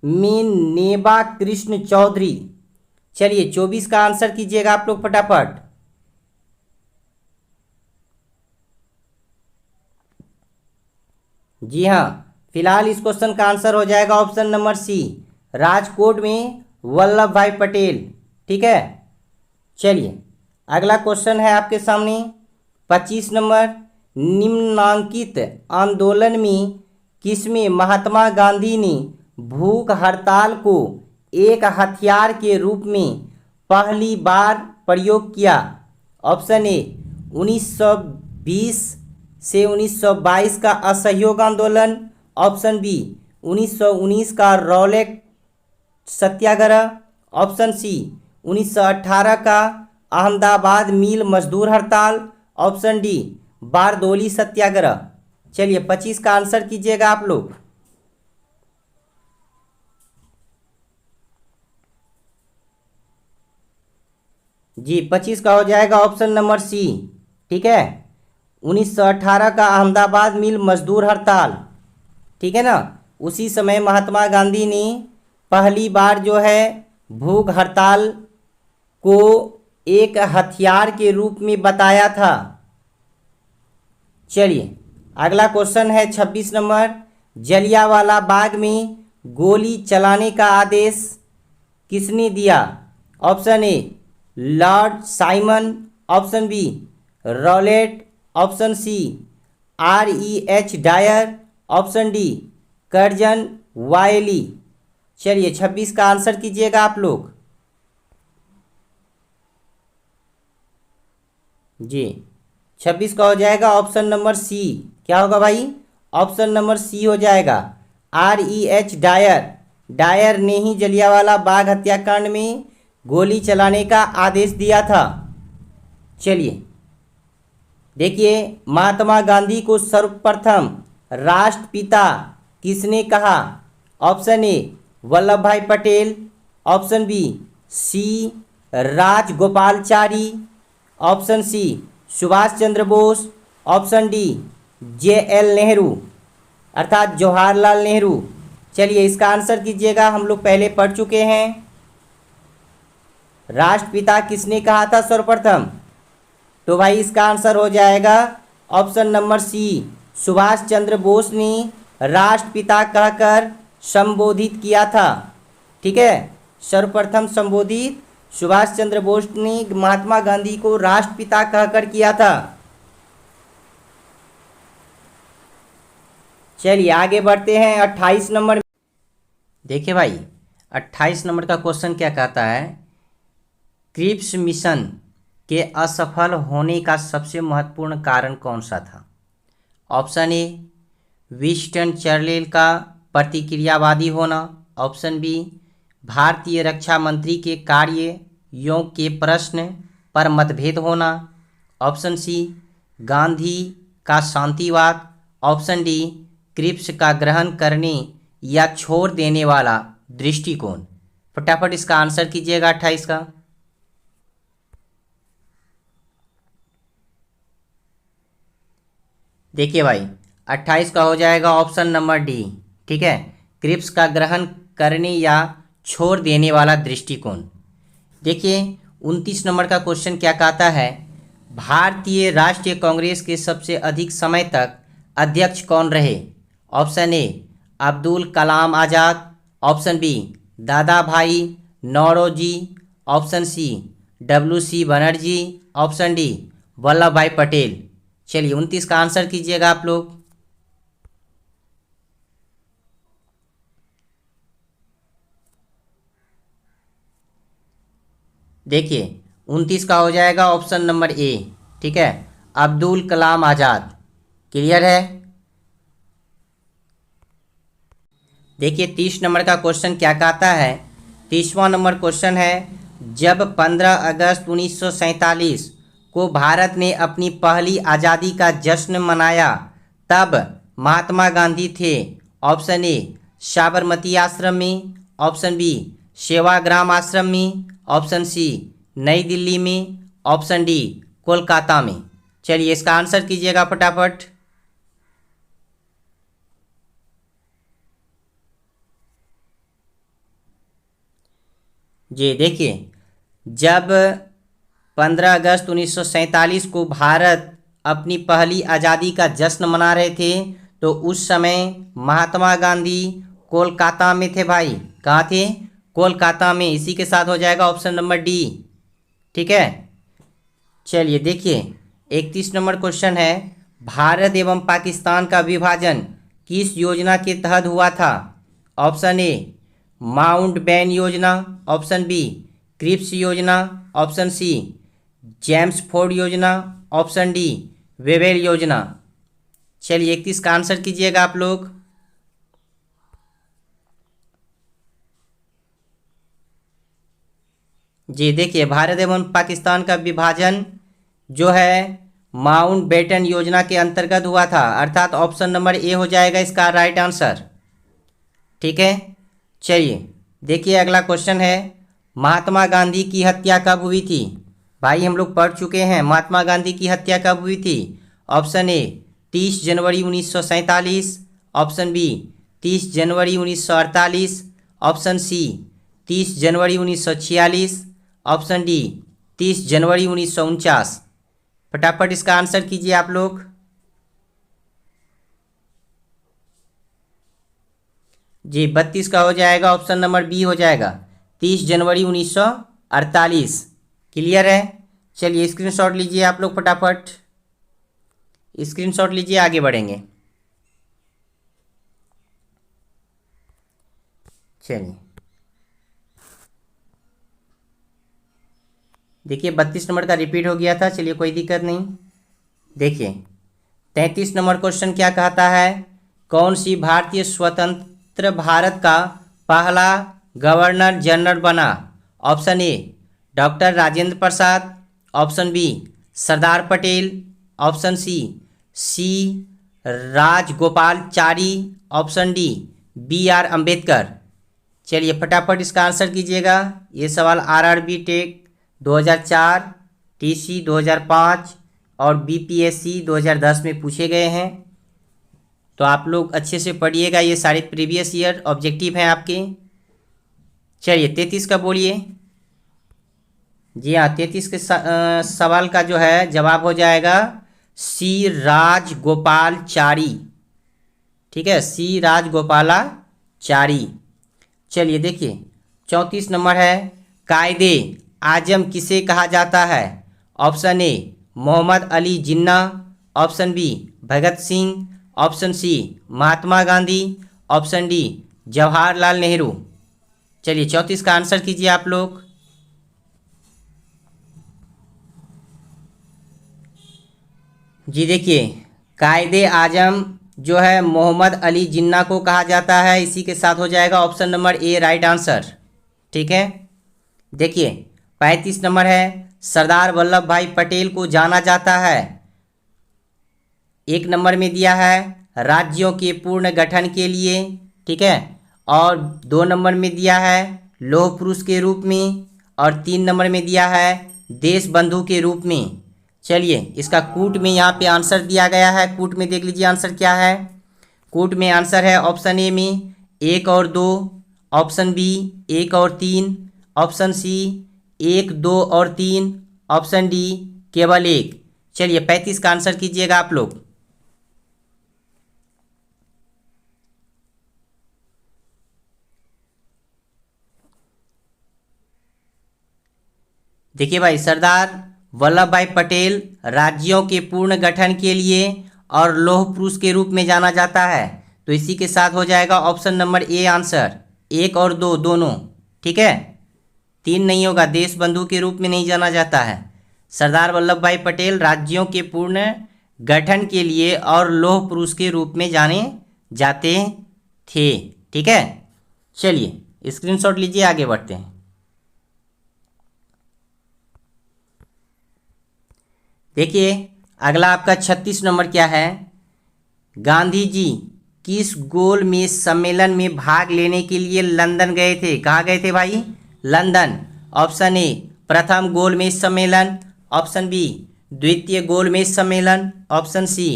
में नेबा कृष्ण चौधरी। चलिए 24 का आंसर कीजिएगा आप लोग फटाफट। जी हाँ, फिलहाल इस क्वेश्चन का आंसर हो जाएगा ऑप्शन नंबर सी राजकोट में वल्लभ भाई पटेल, ठीक है। चलिए अगला क्वेश्चन है आपके सामने 25 नंबर, निम्नांकित आंदोलन में किसमें महात्मा गांधी ने भूख हड़ताल को एक हथियार के रूप में पहली बार प्रयोग किया? ऑप्शन ए 1920 से 1922 का असहयोग आंदोलन, ऑप्शन बी 1919 का रौलट सत्याग्रह, ऑप्शन सी 1918 का अहमदाबाद मिल मजदूर हड़ताल, ऑप्शन डी बारदोली सत्याग्रह। चलिए 25 का आंसर कीजिएगा आप लोग। जी 25 का हो जाएगा ऑप्शन नंबर सी, ठीक है, 1918 का अहमदाबाद मिल मजदूर हड़ताल, ठीक है ना। उसी समय महात्मा गांधी ने पहली बार जो है भूख हड़ताल को एक हथियार के रूप में बताया था। चलिए अगला क्वेश्चन है 26 नंबर, जलियांवाला बाग में गोली चलाने का आदेश किसने दिया? Option A Lord Simon, option B Rowlatt, option C REH Dyer, option D Curzon Wyllie. चलिए 26 का आंसर कीजिएगा आप लोग। जी 26 का हो जाएगा ऑप्शन नंबर सी। क्या होगा भाई? ऑप्शन नंबर सी हो जाएगा। REH डायर, डायर ने ही जलियांवाला बाग हत्याकांड में गोली चलाने का आदेश दिया था। चलिए देखिए, महात्मा गांधी को सर्वप्रथम राष्ट्रपिता किसने कहा? ऑप्शन ए वल्लभ भाई Patel, option B C Rajagopalachari, option C Subhash Chandra Bose, option D JL Nehru अर्थात जवाहरलाल नेहरू। चलिए इसका आंसर कीजिएगा, हम लोग पहले पढ़ चुके हैं। राष्ट्रपिता किसने कहा था सर्वप्रथम? तो भाई इसका आंसर हो जाएगा ऑप्शन नंबर सी, सुभाष चंद्र बोस ने राष्ट्रपिता कहकर संबोधित किया था। ठीक है, सर्वप्रथम संबोधित सुभाष चंद्र बोस ने महात्मा गांधी को राष्ट्रपिता कहकर किया था। चलिए आगे बढ़ते हैं 28 नंबर। देखिए भाई 28 नंबर का क्वेश्चन क्या कहता है? क्रिप्स मिशन के असफल होने का सबसे महत्वपूर्ण कारण कौन सा था? ऑप्शन ए विंस्टन चर्चिल का प्रतिक्रियावादी होना, ऑप्शन बी भारतीय रक्षा मंत्री के कार्यों के प्रश्न पर मतभेद होना, ऑप्शन सी गांधी का शांतिवाद, ऑप्शन डी क्रिप्स का ग्रहण करने या छोड़ देने वाला दृष्टिकोण। फटाफट इसका आंसर कीजिएगा 28 का। देखिए भाई 28 का हो जाएगा ऑप्शन नंबर डी। ठीक है, क्रिप्स का ग्रहण करने या छोड़ देने वाला दृष्टिकोण। देखिए 29 नंबर का क्वेश्चन क्या कहता है? भारतीय राष्ट्रीय कांग्रेस के सबसे अधिक समय तक अध्यक्ष कौन रहे? Option A Abdul Kalam Azad, option B Dadabhai Naoroji, option C WC Banerjee, option D Vallabh भाई पटेल। चलिए 29 का आंसर कीजिएगा आप लोग। देखिए 29 का हो जाएगा ऑप्शन नंबर ए। ठीक है, अब्दुल कलाम आज़ाद। क्लियर है? देखिए 30 नंबर का क्वेश्चन क्या कहता है? 30वां नंबर क्वेश्चन है, जब 15 अगस्त 1947 को भारत ने अपनी पहली आज़ादी का जश्न मनाया तब महात्मा गांधी थे। ऑप्शन ए साबरमती आश्रम में, ऑप्शन बी सेवाग्राम आश्रम में, ऑप्शन सी नई दिल्ली में, ऑप्शन डी कोलकाता में। चलिए इसका आंसर कीजिएगा फटाफट। जी देखिए, जब 15 अगस्त 1947 को भारत अपनी पहली आज़ादी का जश्न मना रहे थे तो उस समय महात्मा गांधी कोलकाता में थे भाई। कहाँ थे? कोलकाता में। इसी के साथ हो जाएगा ऑप्शन नंबर डी। ठीक है, चलिए देखिए 31 नंबर क्वेश्चन है, भारत एवं पाकिस्तान का विभाजन किस योजना के तहत हुआ था? ऑप्शन ए माउंटबेटन योजना, ऑप्शन बी क्रिप्स योजना, ऑप्शन सी जेम्सफोर्ड योजना, ऑप्शन डी वेवेल योजना। चलिए 31 का आंसर कीजिएगा आप लोग। जी देखिए, भारत एवं पाकिस्तान का विभाजन जो है माउंटबेटन योजना के अंतर्गत हुआ था, अर्थात ऑप्शन नंबर ए हो जाएगा इसका राइट आंसर। ठीक है, चलिए देखिए अगला क्वेश्चन है, महात्मा गांधी की हत्या कब हुई थी? भाई हम लोग पढ़ चुके हैं महात्मा गांधी की हत्या कब हुई थी। ऑप्शन ए 30 जनवरी 1947, ऑप्शन बी 30 जनवरी 1948, ऑप्शन सी 30 जनवरी 1946, ऑप्शन डी 30 जनवरी 1949। फटाफट इसका आंसर कीजिए आप लोग। जी 32 का हो जाएगा ऑप्शन नंबर बी हो जाएगा 30 जनवरी 1948। क्लियर है? चलिए स्क्रीनशॉट लीजिए आप लोग, फटाफट स्क्रीनशॉट लीजिए, आगे बढ़ेंगे। चलिए देखिए 32 नंबर का रिपीट हो गया था, चलिए कोई दिक्कत नहीं। देखिए 33 नंबर क्वेश्चन क्या कहता है, कौन सी भारतीय स्वतंत्र भारत का पहला गवर्नर जनरल बना? Option A doctor Rajendra Prasad, option B Sardar Patel, option C Rajagopalachari, option D B R Ambedkar. चलिए फटाफट इसका आंसर कीजिएगा। ये सवाल आरआरबी टेक 2004, टीसी 2005 और बीपीएससी 2010 में पूछे गए हैं, तो आप लोग अच्छे से पढ़िएगा, ये सारे प्रीवियस ईयर ऑब्जेक्टिव हैं आपके। चलिए 33 का बोलिए। जी हाँ, 33 के सवाल का जो है जवाब हो जाएगा सी राजगोपालचारी। ठीक है, सी राजगोपालाचारी। चलिए देखिए 34 नंबर है, कायदे आजम किसे कहा जाता है? Option A Mohammad Ali Jinnah, option B Bhagat Singh, option C Mahatma Gandhi, option D Jawaharlal Nehru. चलिए 34 का आंसर कीजिए आप लोग। जी देखिए कायदे आजम जो है मोहम्मद अली जिन्ना को कहा जाता है, इसी के साथ हो जाएगा option number A right answer. ठीक है, देखिए 35 नंबर है, सरदार वल्लभ भाई पटेल को जाना जाता है, एक नंबर में दिया है राज्यों के पूर्ण गठन के लिए, ठीक है, और 2 नंबर में दिया है लौह पुरुष के रूप में, और 3 नंबर में दिया है देश बंधु के रूप में। चलिए इसका कूट में यहाँ पे आंसर दिया गया है, कूट में देख लीजिए आंसर क्या है। कूट में आंसर है ऑप्शन ए में 1 और 2, ऑप्शन बी 1 और 3, ऑप्शन सी 1, 2 और 3, ऑप्शन डी केवल 1। चलिए 35 का आंसर कीजिएगा आप लोग। देखिए भाई, सरदार वल्लभ भाई पटेल राज्यों के पूर्ण गठन के लिए और लौह पुरुष के रूप में जाना जाता है, तो इसी के साथ हो जाएगा ऑप्शन नंबर ए आंसर, 1 और 2 दोनों। ठीक है, 3 नहीं होगा, देश बंधु के रूप में नहीं जाना जाता है। सरदार वल्लभ भाई पटेल राज्यों के पूर्ण गठन के लिए और लौह पुरुष के रूप में जाने जाते थे। ठीक है, चलिए स्क्रीनशॉट लीजिए, आगे बढ़ते हैं। देखिए अगला आपका 36 नंबर क्या है, गांधी जी किस गोलमेज सम्मेलन में भाग लेने के लिए लंदन गए थे? कहाँ गए थे भाई? लंदन। ऑप्शन ए प्रथम गोलमेज सम्मेलन, ऑप्शन बी द्वितीय गोलमेज सम्मेलन, ऑप्शन सी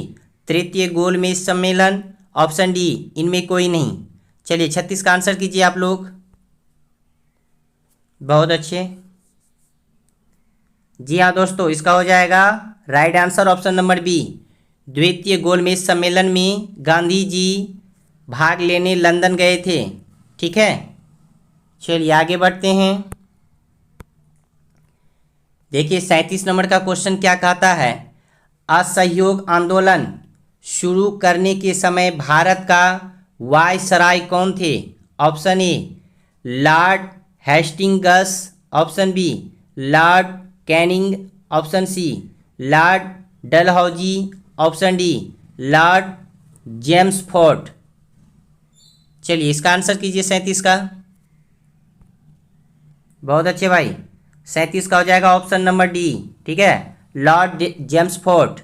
तृतीय गोलमेज सम्मेलन, ऑप्शन डी इनमें कोई नहीं। चलिए 36 का आंसर कीजिए आप लोग। बहुत अच्छे, जी हाँ दोस्तों, इसका हो जाएगा right answer option number B, द्वितीय गोलमेज सम्मेलन में गांधी जी भाग लेने लंदन गए थे। ठीक है, चलिए आगे बढ़ते हैं। देखिए 37 नंबर का क्वेश्चन क्या कहता है, असहयोग आंदोलन शुरू करने के समय भारत का वायसराय कौन थे? Option A lord Hastings, option B lord Canning, option C lord Dalhousie, option D lord Chelmsford. चलिए इसका आंसर कीजिए 37 का। बहुत अच्छे भाई, 37 का हो जाएगा ऑप्शन नंबर डी। ठीक है, लॉर्ड जेम्सफोर्ड।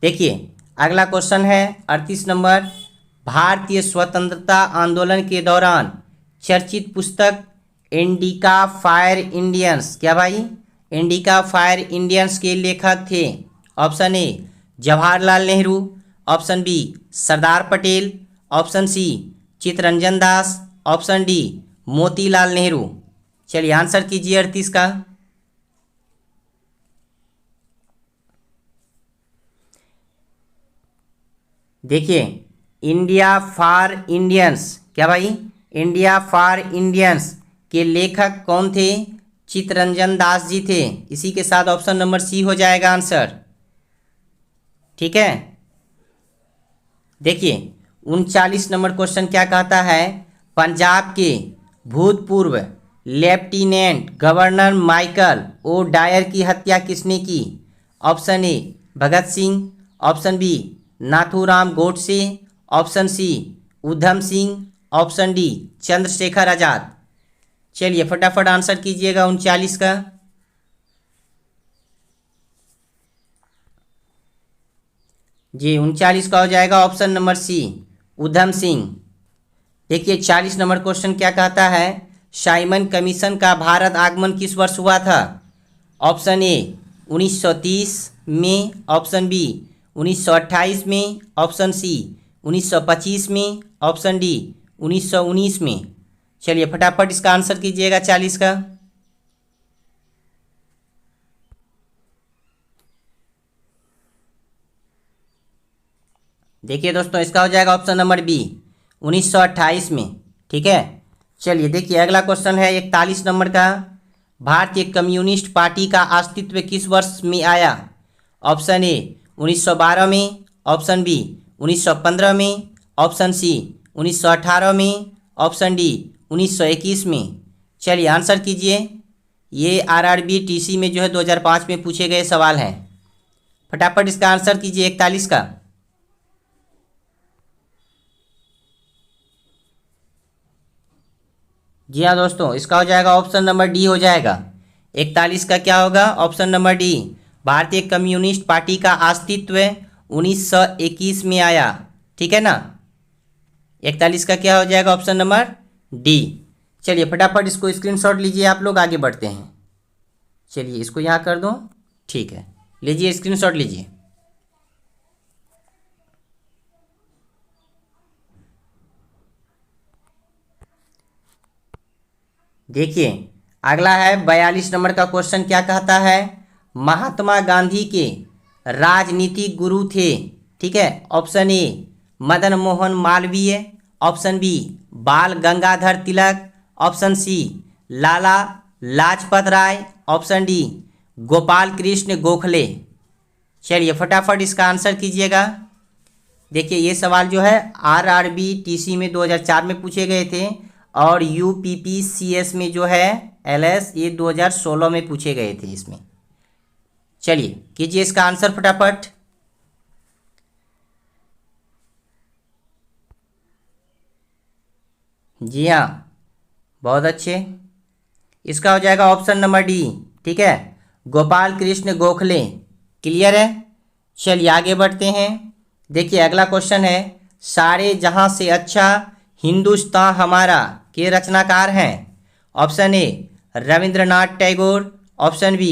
देखिए अगला क्वेश्चन है 38 नंबर, भारतीय स्वतंत्रता आंदोलन के दौरान चर्चित पुस्तक इंडिका फायर इंडियंस, क्या भाई? इंडिका फायर इंडियंस के लेखक थे? Option A Jawaharlal Nehru, option B Sardar Patel, option C Chittaranjan Das, option D Motilal Nehru. चलिए आंसर कीजिए 38 का। देखिए इंडिया फॉर इंडियंस, क्या भाई? इंडिया फॉर इंडियंस के लेखक कौन थे? चित्तरंजन दास जी थे। इसी के साथ ऑप्शन नंबर सी हो जाएगा आंसर। ठीक है, देखिए 39 नंबर क्वेश्चन क्या कहता है, पंजाब के भूतपूर्व lieutenant governor Michael O Dyer की हत्या किसने की? Option A Bhagat Singh, option B Nathuram Godse, option C Udham Singh, option D Chandrashekhar Azad. चलिए फटाफट आंसर कीजिएगा 39 का। जी 39 का हो जाएगा ऑप्शन नंबर सी उधम सिंह। देखिए 40 नंबर क्वेश्चन क्या कहता है, साइमन कमीशन का भारत आगमन किस वर्ष हुआ था? ऑप्शन ए 1930 में, ऑप्शन बी 1928 में, ऑप्शन सी 1925 में, ऑप्शन डी 1919 में। चलिए फटाफट इसका आंसर कीजिएगा 40 का। देखिए दोस्तों इसका हो जाएगा ऑप्शन नंबर बी 1928 में। ठीक है, चलिए देखिए अगला क्वेश्चन है 41 नंबर का, भारतीय कम्युनिस्ट पार्टी का अस्तित्व किस वर्ष में आया? ऑप्शन ए 1912 में, ऑप्शन बी 1915 में, ऑप्शन सी 1918 में, ऑप्शन डी 1921 में। चलिए आंसर कीजिए, ये आरआरबी टीसी में जो है 2005 में पूछे गए सवाल हैं। फटाफट इसका आंसर कीजिए 41 का। जी हाँ दोस्तों, इसका हो जाएगा ऑप्शन नंबर डी हो जाएगा। 41 का क्या होगा? ऑप्शन नंबर डी, भारतीय कम्युनिस्ट पार्टी का अस्तित्व 1921 में आया। ठीक है ना, 41 का क्या हो जाएगा? Option number D. चलिए फटाफट इसको स्क्रीनशॉट लीजिए, आप लोग आगे बढ़ते हैं। चलिए इसको यहाँ कर दो, ठीक है, लीजिए स्क्रीनशॉट लीजिए। देखिए अगला है 42 नंबर का क्वेश्चन क्या कहता है, महात्मा गांधी के राजनीतिक गुरु थे। ठीक है, option A Madan Mohan Malaviya, option B Bal Gangadhar Tilak, option C Lala Lajpat Rai, option D Gopal Krishna Gokhale. चलिए फटाफट इसका आंसर कीजिएगा। देखिए ये सवाल जो है आरआरबी टीसी में 2004 में पूछे गए थे और यूपीपीसीएस में जो है एलएस ये 2016 में पूछे गए थे इसमें। चलिए कीजिए इसका आंसर फटाफट। जी हाँ, बहुत अच्छे, इसका हो जाएगा ऑप्शन नंबर डी। ठीक है, गोपाल कृष्ण गोखले। क्लियर है, चलिए आगे बढ़ते हैं। देखिए अगला क्वेश्चन है, सारे जहां से अच्छा हिंदुस्तान हमारा के रचनाकार हैं। Option A Rabindranath Tagore, option B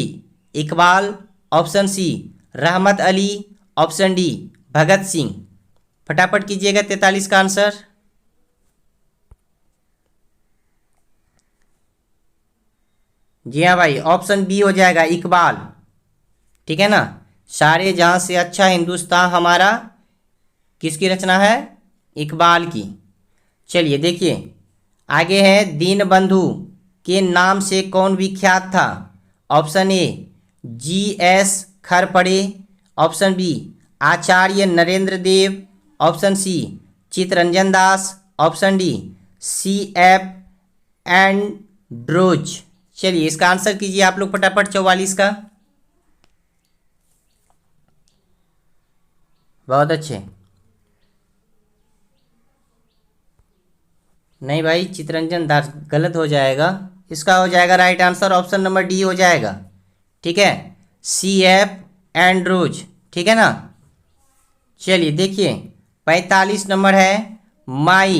Iqbal, option C Rahmat Ali, option D Bhagat Singh. फटाफट कीजिएगा 43 का आंसर। जी हाँ भाई, ऑप्शन बी हो जाएगा इकबाल। ठीक है ना, सारे जहां से अच्छा हिंदुस्तान हमारा किसकी रचना है? इकबाल की। चलिए देखिए आगे है, दीनबंधु के नाम से कौन विख्यात था? Option A GS Kharpade, option B Acharya Narendra Dev, option C Chittaranjan Das, option D CF Andrews. चलिए इसका आंसर कीजिए आप लोग फटाफट 44 का। बहुत अच्छे, नहीं भाई चित्तरंजन दास गलत हो जाएगा, इसका हो जाएगा right answer option number D हो जाएगा। ठीक है, CF एंड्रोज। ठीक है ना, चलिए देखिए 45 नंबर है, माई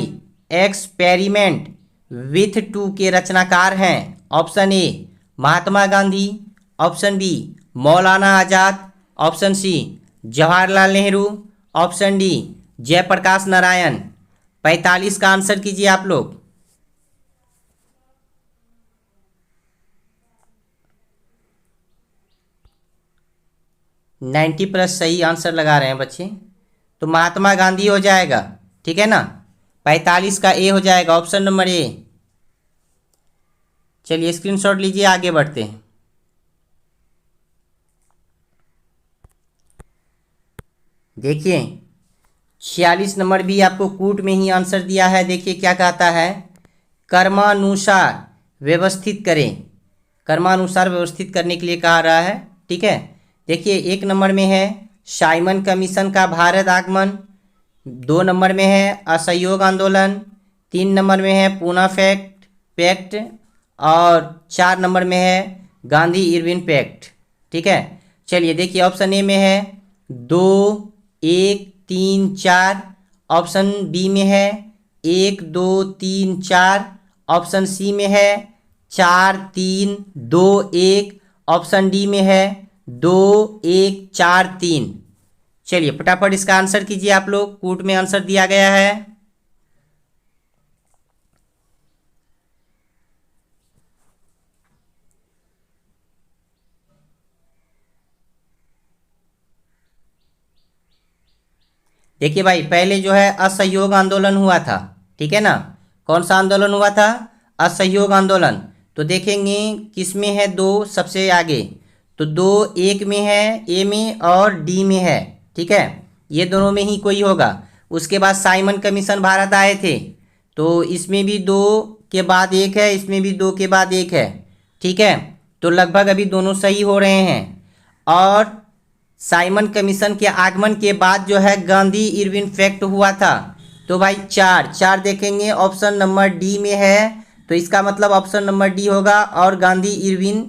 एक्सपेरिमेंट विथ टू के रचनाकार हैं। Option A Mahatma Gandhi, option B Maulana Azad, option C Jawaharlal Nehru, option D Jayaprakash Narayan. 45 का आंसर कीजिए आप लोग। नाइन्टी प्लस सही आंसर लगा रहे हैं बच्चे, तो महात्मा गांधी हो जाएगा। ठीक है ना, 45 का ए हो जाएगा ऑप्शन नंबर ए। चलिए स्क्रीनशॉट लीजिए, आगे बढ़ते हैं। देखिए 46 नंबर भी आपको कूट में ही आंसर दिया है। देखिए क्या कहता है, कर्मानुसार व्यवस्थित करें। कर्मानुसार व्यवस्थित करने के लिए कहा रहा है। ठीक है, देखिए 1 नंबर में है साइमन कमीशन का भारत आगमन, 2 नंबर में है असहयोग आंदोलन, 3 नंबर में है पूना पैक्ट और 4 नंबर में है गांधी इरविन पैक्ट। ठीक है, चलिए देखिए ऑप्शन ए में है 2, 1, 3, 4, ऑप्शन बी में है 1, 2, 3, 4, ऑप्शन सी में है 4, 3, 2, 1, ऑप्शन डी में है 2, 1, 4, 3। चलिए फटाफट इसका आंसर कीजिए आप लोग, कूट में आंसर दिया गया है। देखिए भाई पहले जो है असहयोग आंदोलन हुआ था। ठीक है ना, कौन सा आंदोलन हुआ था, असहयोग आंदोलन। तो देखेंगे किस में है 2 सबसे आगे, तो 2 1 में है, ए में और डी में है। ठीक है, ये दोनों में ही कोई होगा। उसके बाद साइमन कमीशन भारत आए थे, तो इसमें भी 2 के बाद 1 है, इसमें भी 2 के बाद 1 है। ठीक है, तो लगभग अभी दोनों सही हो रहे हैं। और साइमन कमीशन के आगमन के बाद जो है गांधी इरविन फैक्ट हुआ था, तो भाई 4 देखेंगे ऑप्शन नंबर डी में है, तो इसका मतलब ऑप्शन नंबर डी होगा। और गांधी इरविन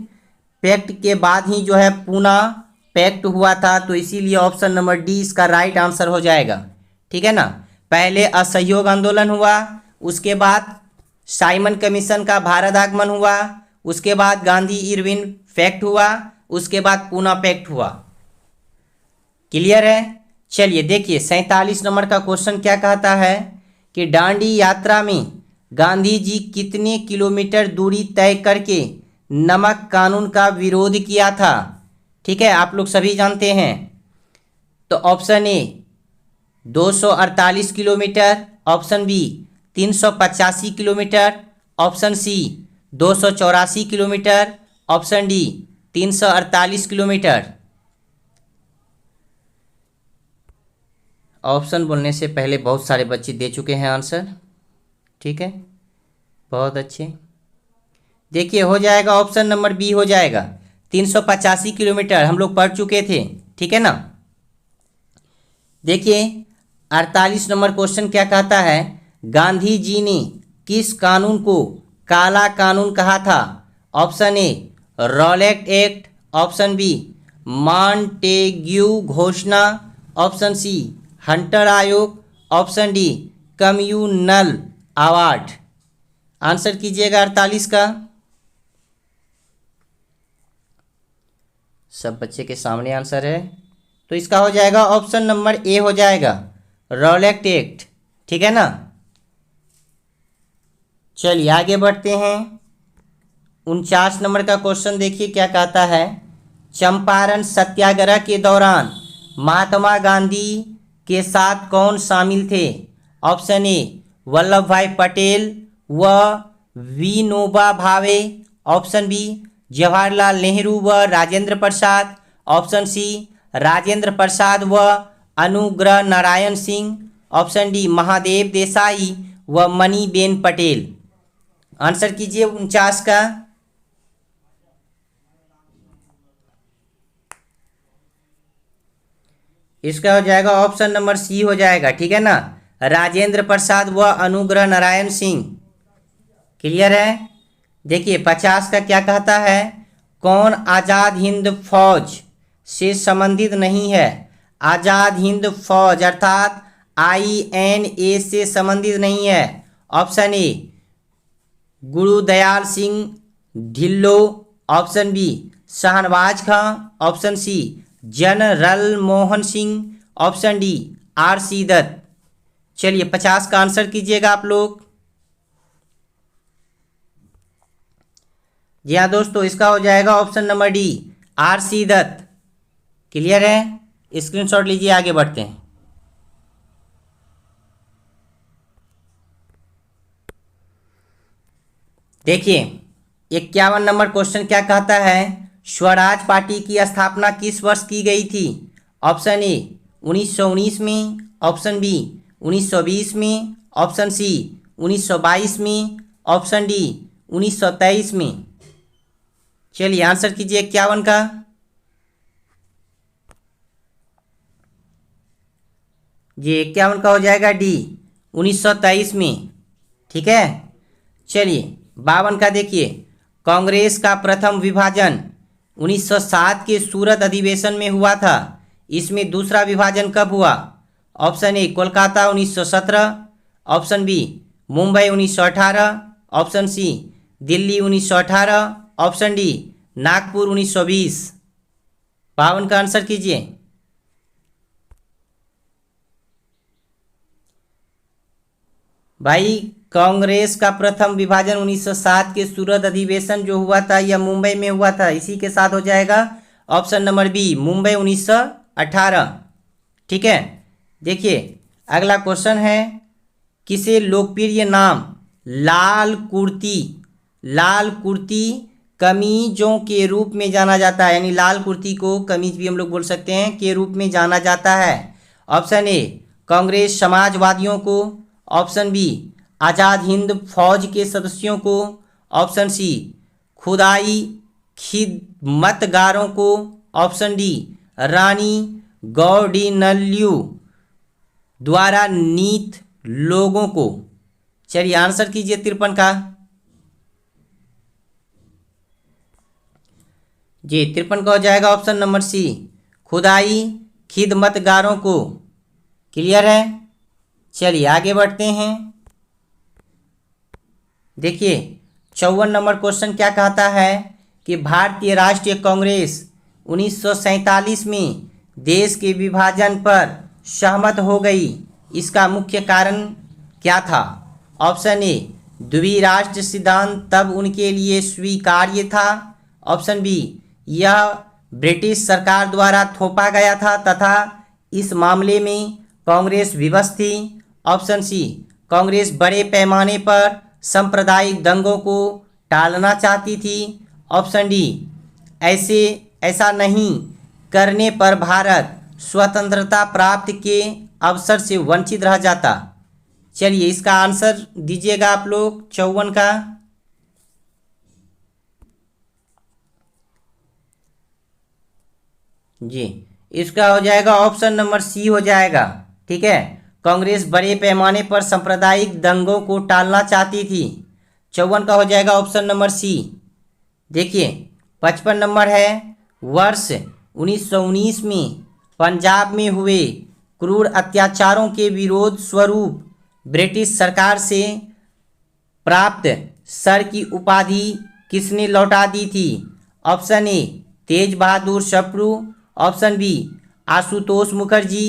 पैक्ट के बाद ही जो है पूना पैक्ट हुआ था, तो इसीलिए ऑप्शन नंबर डी इसका राइट आंसर हो जाएगा। ठीक है ना, पहले असहयोग आंदोलन हुआ, उसके बाद साइमन कमीशन का भारत आगमन हुआ, उसके बाद गांधी इरविन फैक्ट हुआ, उसके बाद पूना पैक्ट हुआ। क्लियर है। चलिए देखिए 47 नंबर का क्वेश्चन क्या कहता है कि दांडी यात्रा में गांधी जी कितने किलोमीटर दूरी तय करके नमक कानून का विरोध किया था। ठीक है, आप लोग सभी जानते हैं। तो option A 248 kilometre, option B 385 kilometre, option C 284 kilometre, option D 348 kilometre. Option बोलने से पहले बहुत सारे बच्चे दे चुके हैं आंसर। ठीक है, बहुत अच्छे। देखिए हो जाएगा ऑप्शन नंबर बी हो जाएगा, 385 किलोमीटर हम लोग पढ़ चुके थे। ठीक है ना, देखिए 48 नंबर क्वेश्चन क्या कहता है, गांधी जी ने किस कानून को काला कानून कहा था। Option A Rowlatt Act, option B Montagu घोषणा, ऑप्शन सी हंटर आयोग, option D communal award. Answer कीजिएगा 48 का। सब बच्चे के सामने आंसर है, तो इसका हो जाएगा ऑप्शन नंबर ए हो जाएगा, रॉलेट एक्ट। ठीक है ना, चलिए आगे बढ़ते हैं। 49 नंबर का क्वेश्चन देखिए क्या कहता है, चंपारण सत्याग्रह के दौरान महात्मा गांधी के साथ कौन शामिल थे। ऑप्शन ए वल्लभ भाई पटेल व विनोबा भावे, ऑप्शन बी जवाहरलाल नेहरू व राजेंद्र प्रसाद, ऑप्शन सी राजेंद्र प्रसाद व अनुग्रह नारायण सिंह, ऑप्शन डी महादेव देसाई व मणिबेन पटेल। आंसर कीजिए 49 का। इसका हो जाएगा ऑप्शन नंबर सी हो जाएगा। ठीक है ना, राजेंद्र प्रसाद व अनुग्रह नारायण सिंह। क्लियर है। देखिए 50 का क्या कहता है, कौन आज़ाद हिंद फौज से संबंधित नहीं है। आज़ाद हिंद फौज अर्थात INA से संबंधित नहीं है। Option A Gurdial Singh Dhillon, option B Shahnawaz Khan, option C general Mohan Singh, option D RC Dutt. चलिए 50 का आंसर कीजिएगा आप लोग। जी हाँ दोस्तों, इसका हो जाएगा option number D RC Dutt. Clear है, स्क्रीनशॉट लीजिए, आगे बढ़ते हैं। देखिए 51 नंबर क्वेश्चन क्या कहता है, स्वराज पार्टी की स्थापना किस वर्ष की गई थी? ऑप्शन ए 1919 में, ऑप्शन बी 1920 में, ऑप्शन सी 1922 में, ऑप्शन डी 1923 में। चलिए आंसर कीजिए 51 का। ये 51 का हो जाएगा डी 1923 में। ठीक है। चलिए 52 का देखिए, कांग्रेस का प्रथम विभाजन 1907 के सूरत अधिवेशन में हुआ था। इसमें दूसरा विभाजन कब हुआ? Option A Kolkata 1917, option B Mumbai 1918, option C Delhi 1918, option D Nagpur 1920। 52 का आंसर कीजिए। भाई कांग्रेस का प्रथम विभाजन 1907 के सूरत अधिवेशन जो हुआ था यह मुंबई में हुआ था, इसी के साथ हो जाएगा ऑप्शन नंबर बी मुंबई 1918। ठीक है। देखिए अगला क्वेश्चन है, किसे लोकप्रिय नाम लाल कुर्ती कमीजों के रूप में जाना जाता है? यानी लाल कुर्ती को कमीज भी हम लोग बोल सकते हैं के रूप में जाना जाता है। ऑप्शन ए कांग्रेस समाजवादियों को, ऑप्शन बी आज़ाद हिंद फौज के सदस्यों को, ऑप्शन सी खुदाई खिदमतगारों को, ऑप्शन डी रानी गौडिनल्यू द्वारा नीत लोगों को। चलिए आंसर कीजिए 53 का। जी 53 का हो जाएगा ऑप्शन नंबर सी खुदाई खिदमतगारों को। क्लियर है। चलिए आगे बढ़ते हैं। देखिए 54 नंबर क्वेश्चन क्या कहता है कि भारतीय राष्ट्रीय कांग्रेस 1947 में देश के विभाजन पर सहमत हो गई, इसका मुख्य कारण क्या था? ऑप्शन ए द्विराष्ट्र सिद्धांत तब उनके लिए स्वीकार्य था, ऑप्शन बी यह ब्रिटिश सरकार द्वारा थोपा गया था तथा इस मामले में कांग्रेस विवश थी, ऑप्शन सी कांग्रेस बड़े पैमाने पर सांप्रदायिक दंगों को टालना चाहती थी, ऑप्शन डी ऐसा नहीं करने पर भारत स्वतंत्रता प्राप्ति के अवसर से वंचित रह जाता। चलिए इसका आंसर दीजिएगा आप लोग 54 का। जी इसका हो जाएगा ऑप्शन नंबर सी हो जाएगा। ठीक है, कांग्रेस बड़े पैमाने पर सांप्रदायिक दंगों को टालना चाहती थी। 54 का हो जाएगा ऑप्शन नंबर सी। देखिए 55 नंबर है, वर्ष 1919 में पंजाब में हुए क्रूर अत्याचारों के विरोध स्वरूप ब्रिटिश सरकार से प्राप्त सर की उपाधि किसने लौटा दी थी? Option A Tej Bahadur Sapru, option B Ashutosh Mukherjee,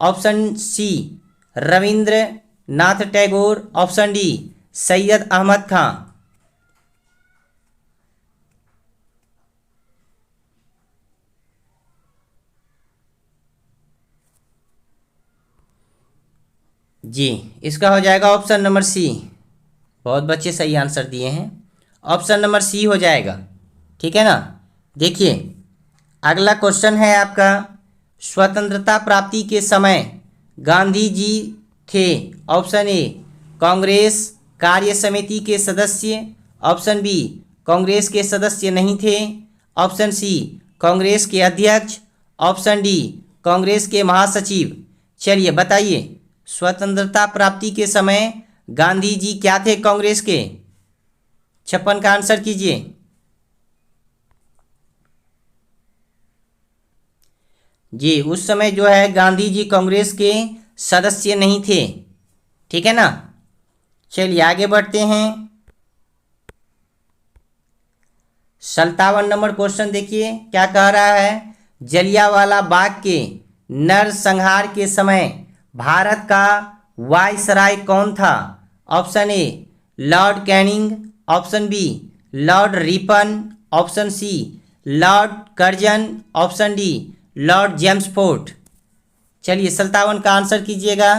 option C Rabindranath Tagore, option D Syed Ahmad Khan. जी इसका हो जाएगा ऑप्शन नंबर सी। बहुत बच्चे सही आंसर दिए हैं, ऑप्शन नंबर सी हो जाएगा। ठीक है ना। देखिए अगला क्वेश्चन है आपका, स्वतंत्रता प्राप्ति के समय गांधी जी थे ऑप्शन ए कांग्रेस कार्य समिति के सदस्य, ऑप्शन बी कांग्रेस के सदस्य नहीं थे, ऑप्शन सी कांग्रेस के अध्यक्ष, ऑप्शन डी कांग्रेस के महासचिव। चलिए बताइए स्वतंत्रता प्राप्ति के समय गांधी जी क्या थे कांग्रेस के? 56 का आंसर कीजिए। जी उस समय जो है गांधी जी कांग्रेस के सदस्य नहीं थे। ठीक है ना। चलिए आगे बढ़ते हैं। 57 नंबर क्वेश्चन देखिए क्या कह रहा है, जलियांवाला बाग के नरसंहार के समय भारत का वायसराय कौन था? Option A lord Canning, option B lord Ripon, option C lord Curzon, option D lord Chelmsford. चलिए 57 का आंसर कीजिएगा।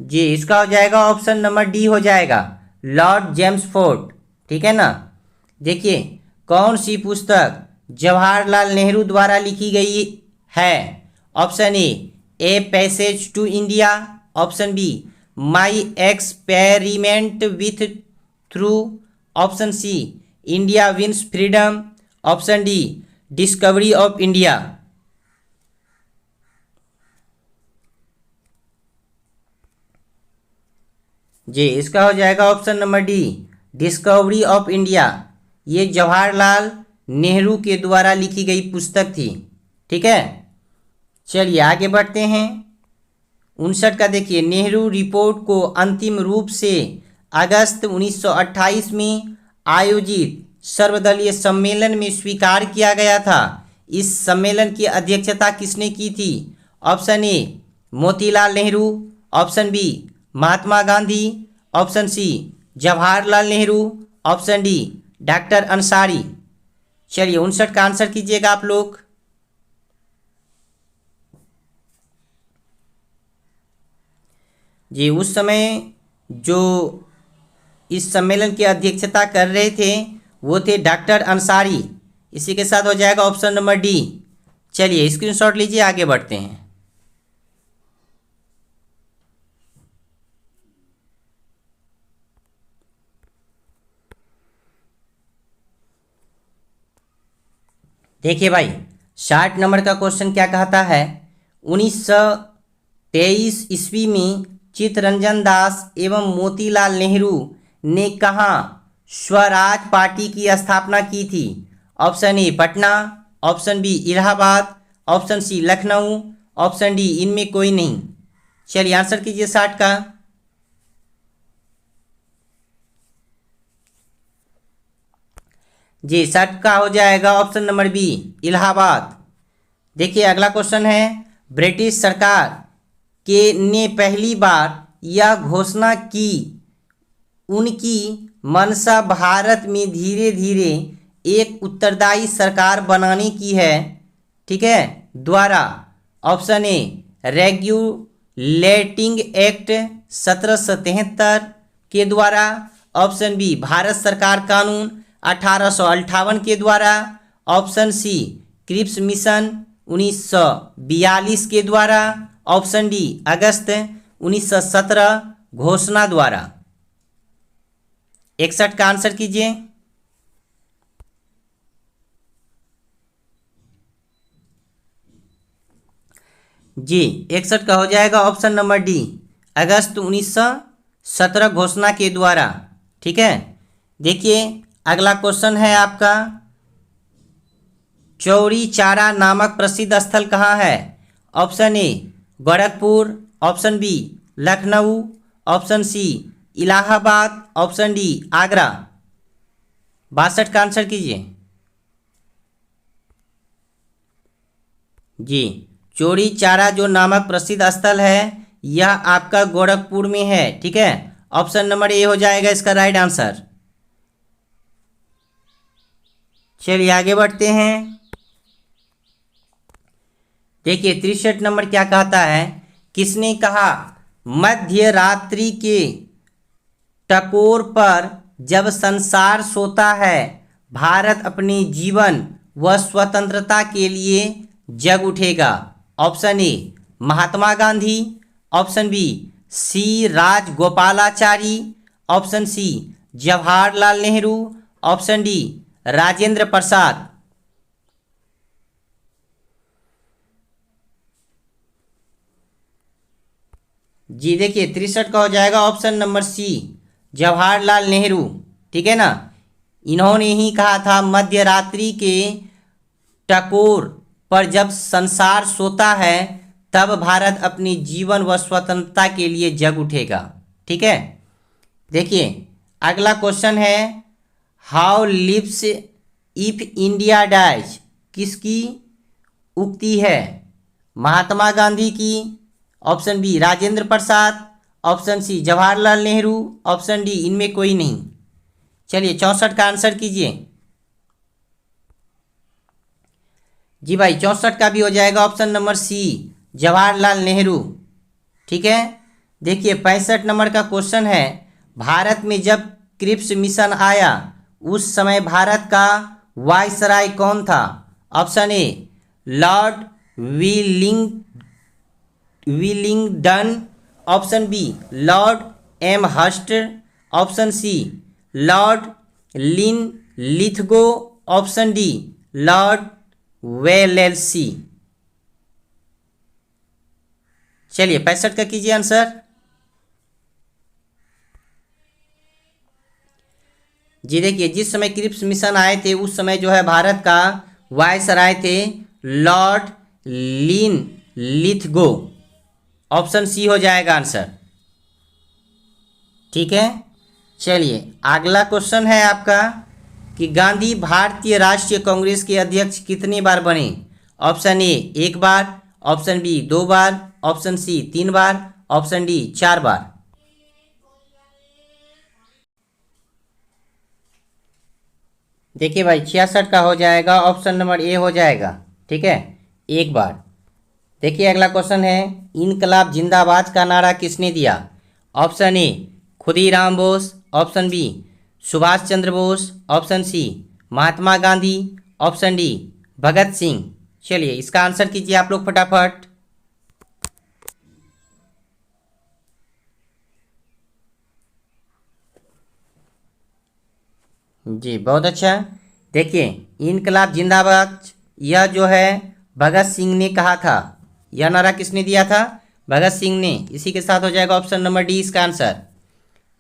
जी इसका हो जाएगा ऑप्शन नंबर डी हो जाएगा, लॉर्ड जेम्स फोर्ड। ठीक है ना। देखिए कौन सी पुस्तक जवाहरलाल नेहरू द्वारा लिखी गई है? Option A passage to India, option B my experiment with truth, option C India wins freedom, option D discovery of India. जी इसका हो जाएगा option number D, discovery of India. ये जवाहरलाल नेहरू के द्वारा लिखी गई पुस्तक थी। ठीक है, चलिए आगे बढ़ते हैं। 59 का देखिए, नेहरू रिपोर्ट को अंतिम रूप से अगस्त 1928 में आयोजित सर्वदलीय सम्मेलन में स्वीकार किया गया था। इस सम्मेलन की अध्यक्षता किसने की थी? Option A Motilal Nehru, option B Mahatma Gandhi, option C Jawaharlal Nehru, option D doctor Ansari. चलिए 59 का आंसर कीजिएगा आप लोग। जी उस समय जो इस सम्मेलन की अध्यक्षता कर रहे थे वो थे डॉक्टर अंसारी। इसी के साथ हो जाएगा ऑप्शन नंबर डी। चलिए स्क्रीनशॉट लीजिए, आगे बढ़ते हैं। देखिए भाई 60 नंबर का क्वेश्चन क्या कहता है? 1923 ईस्वी में चित्तरंजन दास एवं मोतीलाल नेहरू ने कहाँ स्वराज पार्टी की स्थापना की थी? Option A Patna, option B Allahabad, option C Lucknow, option D इनमें कोई नहीं। चलिए आंसर कीजिए 60 का। जी 60 का हो जाएगा ऑप्शन नंबर बी इलाहाबाद। देखिए अगला क्वेश्चन है, ब्रिटिश सरकार के ने पहली बार यह घोषणा की उनकी मंशा भारत में धीरे धीरे एक उत्तरदायी सरकार बनाने की है। ठीक है, द्वारा। ऑप्शन ए रेगुलेटिंग एक्ट 1773 के द्वारा, ऑप्शन बी भारत सरकार कानून 1858 के द्वारा, ऑप्शन सी क्रिप्स मिशन 1942 के द्वारा, ऑप्शन डी अगस्त 1917 घोषणा द्वारा। 61 का आंसर कीजिए। जी 61 का हो जाएगा ऑप्शन नंबर डी अगस्त 1917 घोषणा के द्वारा। ठीक है, देखिए अगला क्वेश्चन है आपका, चौरी चारा नामक प्रसिद्ध स्थल कहाँ है? Option A Gorakhpur, option B Lucknow, option C Allahabad, option D Agra. 62 का आंसर कीजिए। जी चौरी चारा जो नामक प्रसिद्ध स्थल है यह आपका गोरखपुर में है। ठीक है, ऑप्शन नंबर ए हो जाएगा इसका राइट आंसर। चलिए आगे बढ़ते हैं। देखिए 63 नंबर क्या कहता है, किसने कहा मध्य रात्रि के टकोर पर जब संसार सोता है भारत अपने जीवन व स्वतंत्रता के लिए जग उठेगा? Option A Mahatma Gandhi, option B C Rajagopalachari, option C Jawaharlal Nehru, option D Rajendra Prasad. जी देखिए 63 का हो जाएगा option number C Jawaharlal Nehru. ठीक है ना, इन्होंने ही कहा था मध्य रात्रि के टकोर पर जब संसार सोता है तब भारत अपनी जीवन व स्वतंत्रता के लिए जग उठेगा। ठीक है, देखिए अगला क्वेश्चन है, how lives if India dies किसकी उक्ति है? महात्मा गांधी की, option B Rajendra Prasad, option C Jawaharlal Nehru, option D इनमें कोई नहीं। चलिए 64 का आंसर कीजिए। जी भाई 64 का भी हो जाएगा option number C Jawaharlal Nehru. ठीक है, देखिए 65 नंबर का क्वेश्चन है, भारत में जब क्रिप्स मिशन आया उस समय भारत का वायसराय कौन था? Option A lord Willingdon, option B lord Amherst, option C lord Lithgow, option D lord Wellesley. चलिए 65 का कीजिए आंसर। जी देखिए, जिस समय क्रिप्स मिशन आए थे उस समय जो है भारत का वायसराय थे लॉर्ड लिथगो। ऑप्शन सी हो जाएगा आंसर। ठीक है, चलिए अगला क्वेश्चन है आपका कि गांधी भारतीय राष्ट्रीय कांग्रेस के अध्यक्ष कितनी बार बने? ऑप्शन ए 1 बार, ऑप्शन बी 2 बार, ऑप्शन सी 3 बार, ऑप्शन डी 4 बार। देखिए भाई 66 का हो जाएगा, ऑप्शन नंबर ए हो जाएगा। ठीक है, 1 बार। देखिए अगला क्वेश्चन है, इनकलाब जिंदाबाद का नारा किसने दिया? Option A Khudiram Bose, option B Subhash Chandra Bose, option C Mahatma Gandhi, option D Bhagat Singh. चलिए इसका आंसर कीजिए आप लोग फटाफट। जी बहुत अच्छा। देखिए इनकलाब जिंदाबाद यह जो है भगत सिंह ने कहा था। यह नारा किसने दिया था? भगत सिंह ने। इसी के साथ हो जाएगा ऑप्शन नंबर डी इसका आंसर।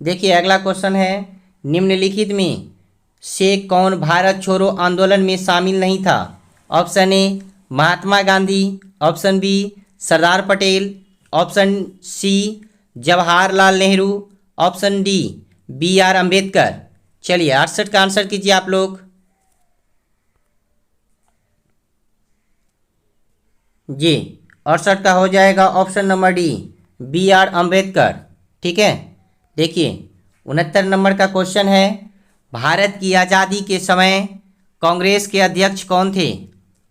देखिए अगला क्वेश्चन है, निम्नलिखित में से कौन भारत छोड़ो आंदोलन में शामिल नहीं था? Option A Mahatma Gandhi, option B Sardar Patel, option C Jawaharlal Nehru, option D B R Ambedkar. चलिए 68 का आंसर कीजिए आप लोग। जी 68 का हो जाएगा option number D B R Ambedkar. ठीक है, देखिए 69 नंबर का क्वेश्चन है, भारत की आज़ादी के समय कांग्रेस के अध्यक्ष कौन थे?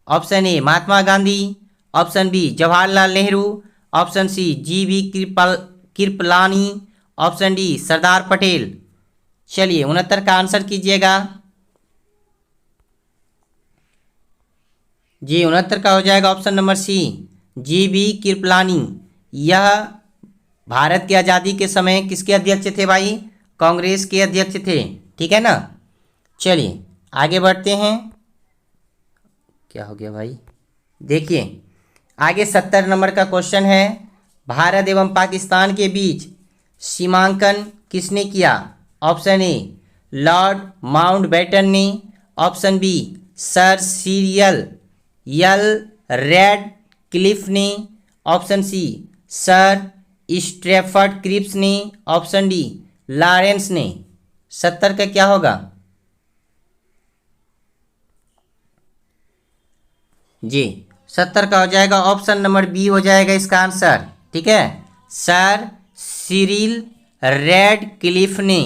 Option A Mahatma Gandhi, option B Jawaharlal Nehru, option C G V Kripalani, option D Sardar Patel. चलिए 69 का आंसर कीजिएगा। जी 69 का हो जाएगा option number C G V Kripalani. यह भारत की आज़ादी के समय किसके अध्यक्ष थे भाई? कांग्रेस के अध्यक्ष थे। ठीक है ना। चलिए आगे बढ़ते हैं। क्या हो गया भाई? देखिए आगे 70 नंबर का क्वेश्चन है, भारत एवं पाकिस्तान के बीच सीमांकन किसने किया? ऑप्शन ए लॉर्ड माउंटबेटन ने, ऑप्शन बी सर सीरियल यल रेड क्लिफ ने, ऑप्शन सी सर स्ट्रैफर्ड क्रिप्स ने, ऑप्शन डी लॉरेंस ने। 70 का क्या होगा? जी 70 का हो जाएगा ऑप्शन नंबर बी हो जाएगा इसका आंसर। ठीक है, सर सिरिल रेड क्लिफ ने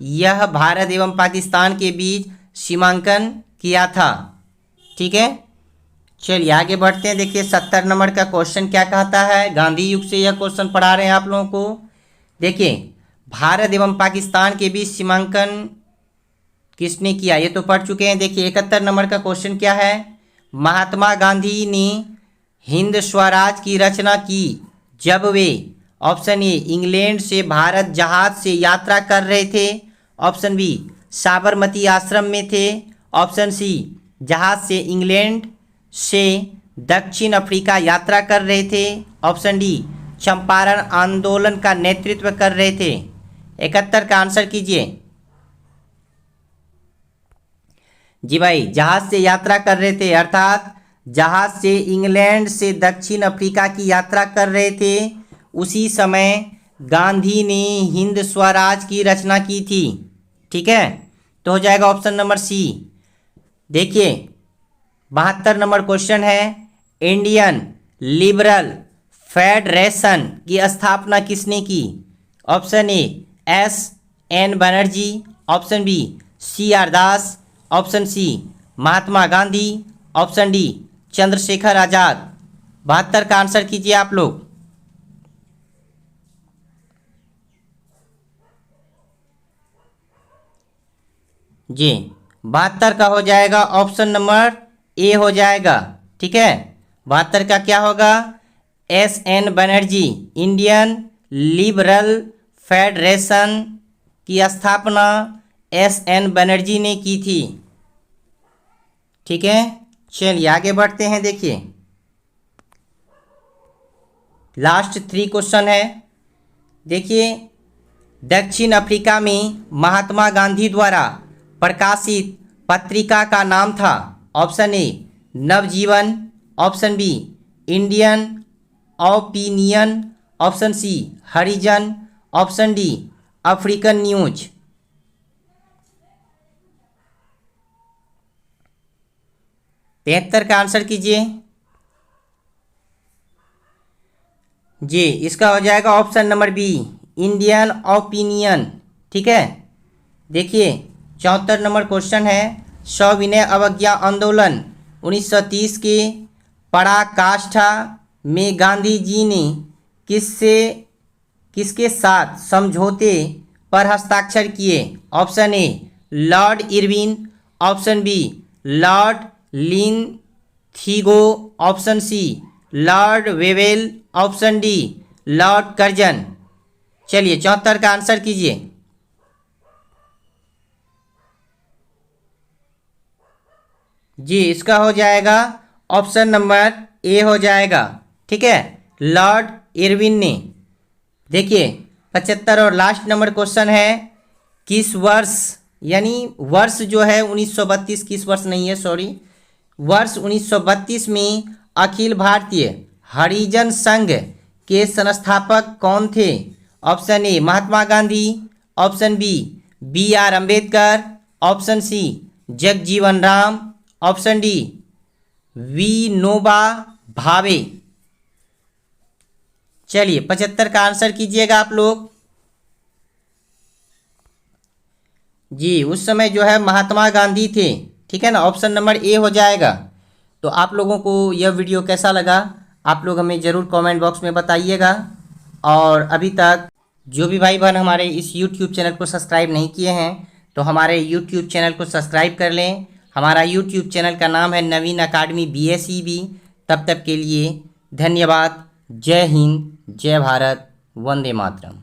यह भारत एवं पाकिस्तान के बीच सीमांकन किया था। ठीक है, चलिए आगे बढ़ते हैं। देखिए 70 नंबर का क्वेश्चन क्या कहता है, गांधी युग से यह क्वेश्चन पढ़ा रहे हैं आप लोगों को। देखिए भारत एवं पाकिस्तान के बीच सीमांकन किसने किया, ये तो पढ़ चुके हैं। देखिए 71 नंबर का क्वेश्चन क्या है, महात्मा गांधी ने हिंद स्वराज की रचना की जब वे, ऑप्शन ए इंग्लैंड से भारत जहाज से यात्रा कर रहे थे, ऑप्शन बी साबरमती आश्रम में थे, ऑप्शन सी जहाज से इंग्लैंड से दक्षिण अफ्रीका यात्रा कर रहे थे, ऑप्शन डी चंपारण आंदोलन का नेतृत्व कर रहे थे। 71 का आंसर कीजिए। जी भाई जहाज से यात्रा कर रहे थे, अर्थात जहाज से इंग्लैंड से दक्षिण अफ्रीका की यात्रा कर रहे थे। उसी समय गांधी ने हिंद स्वराज की रचना की थी। ठीक है, तो हो जाएगा ऑप्शन नंबर सी। देखिए 72 नंबर क्वेश्चन है, इंडियन लिबरल फेडरेशन की स्थापना किसने की? Option A S N Banerjee, option B C R Das, option C Mahatma Gandhi, option D Chandrashekhar Azad. 72 का आंसर कीजिए आप लोग। जी 72 का हो जाएगा ऑप्शन नंबर ए हो जाएगा। ठीक है, 72 का क्या होगा? SN. Banerjee, Indian liberal federation की स्थापना एस.एन. बनर्जी ने की थी। ठीक है, चलिए आगे बढ़ते हैं। देखिए लास्ट 3 क्वेश्चन है। देखिए दक्षिण अफ्रीका में महात्मा गांधी द्वारा प्रकाशित पत्रिका का नाम था। Option A Navajivan, option B Indian Opinion, option C Harijan, option D African News. 73 का आंसर कीजिए। जी इसका हो जाएगा option number B Indian Opinion. ठीक है, देखिए 74 नंबर क्वेश्चन है। सविनय अवज्ञा आंदोलन 1930 के पराकाष्ठा में गांधी जी ने किसके साथ समझौते पर हस्ताक्षर किए? Option A Lord Irwin, option B Lord Linlithgow, option C Lord Wavell, option D Lord Curzon. चलिए 74 का आंसर कीजिए। जी इसका हो जाएगा ऑप्शन नंबर ए हो जाएगा। ठीक है, लॉर्ड इरविन ने। देखिए 75 और लास्ट नंबर क्वेश्चन है। किस वर्ष, यानी वर्ष जो है 1932, किस वर्ष नहीं है सॉरी, वर्ष 1932 में अखिल भारतीय हरिजन संघ के संस्थापक कौन थे? Option A Mahatma Gandhi, option B R Ambedkar, option C Jagjivan Ram, option D Vinoba Bhave. चलिए 75 का आंसर कीजिएगा आप लोग। जी उस समय जो है महात्मा गांधी थे। ठीक है ना, ऑप्शन नंबर ए हो जाएगा। तो आप लोगों को यह वीडियो कैसा लगा आप लोग हमें ज़रूर कमेंट बॉक्स में बताइएगा। और अभी तक जो भी भाई बहन हमारे इस YouTube चैनल को सब्सक्राइब नहीं किए हैं तो हमारे YouTube चैनल को सब्सक्राइब कर लें। हमारा YouTube चैनल का नाम है नवीन अकाडमी BSEB। तब तक के लिए धन्यवाद। जय हिंद, जय भारत, वंदे मातरम।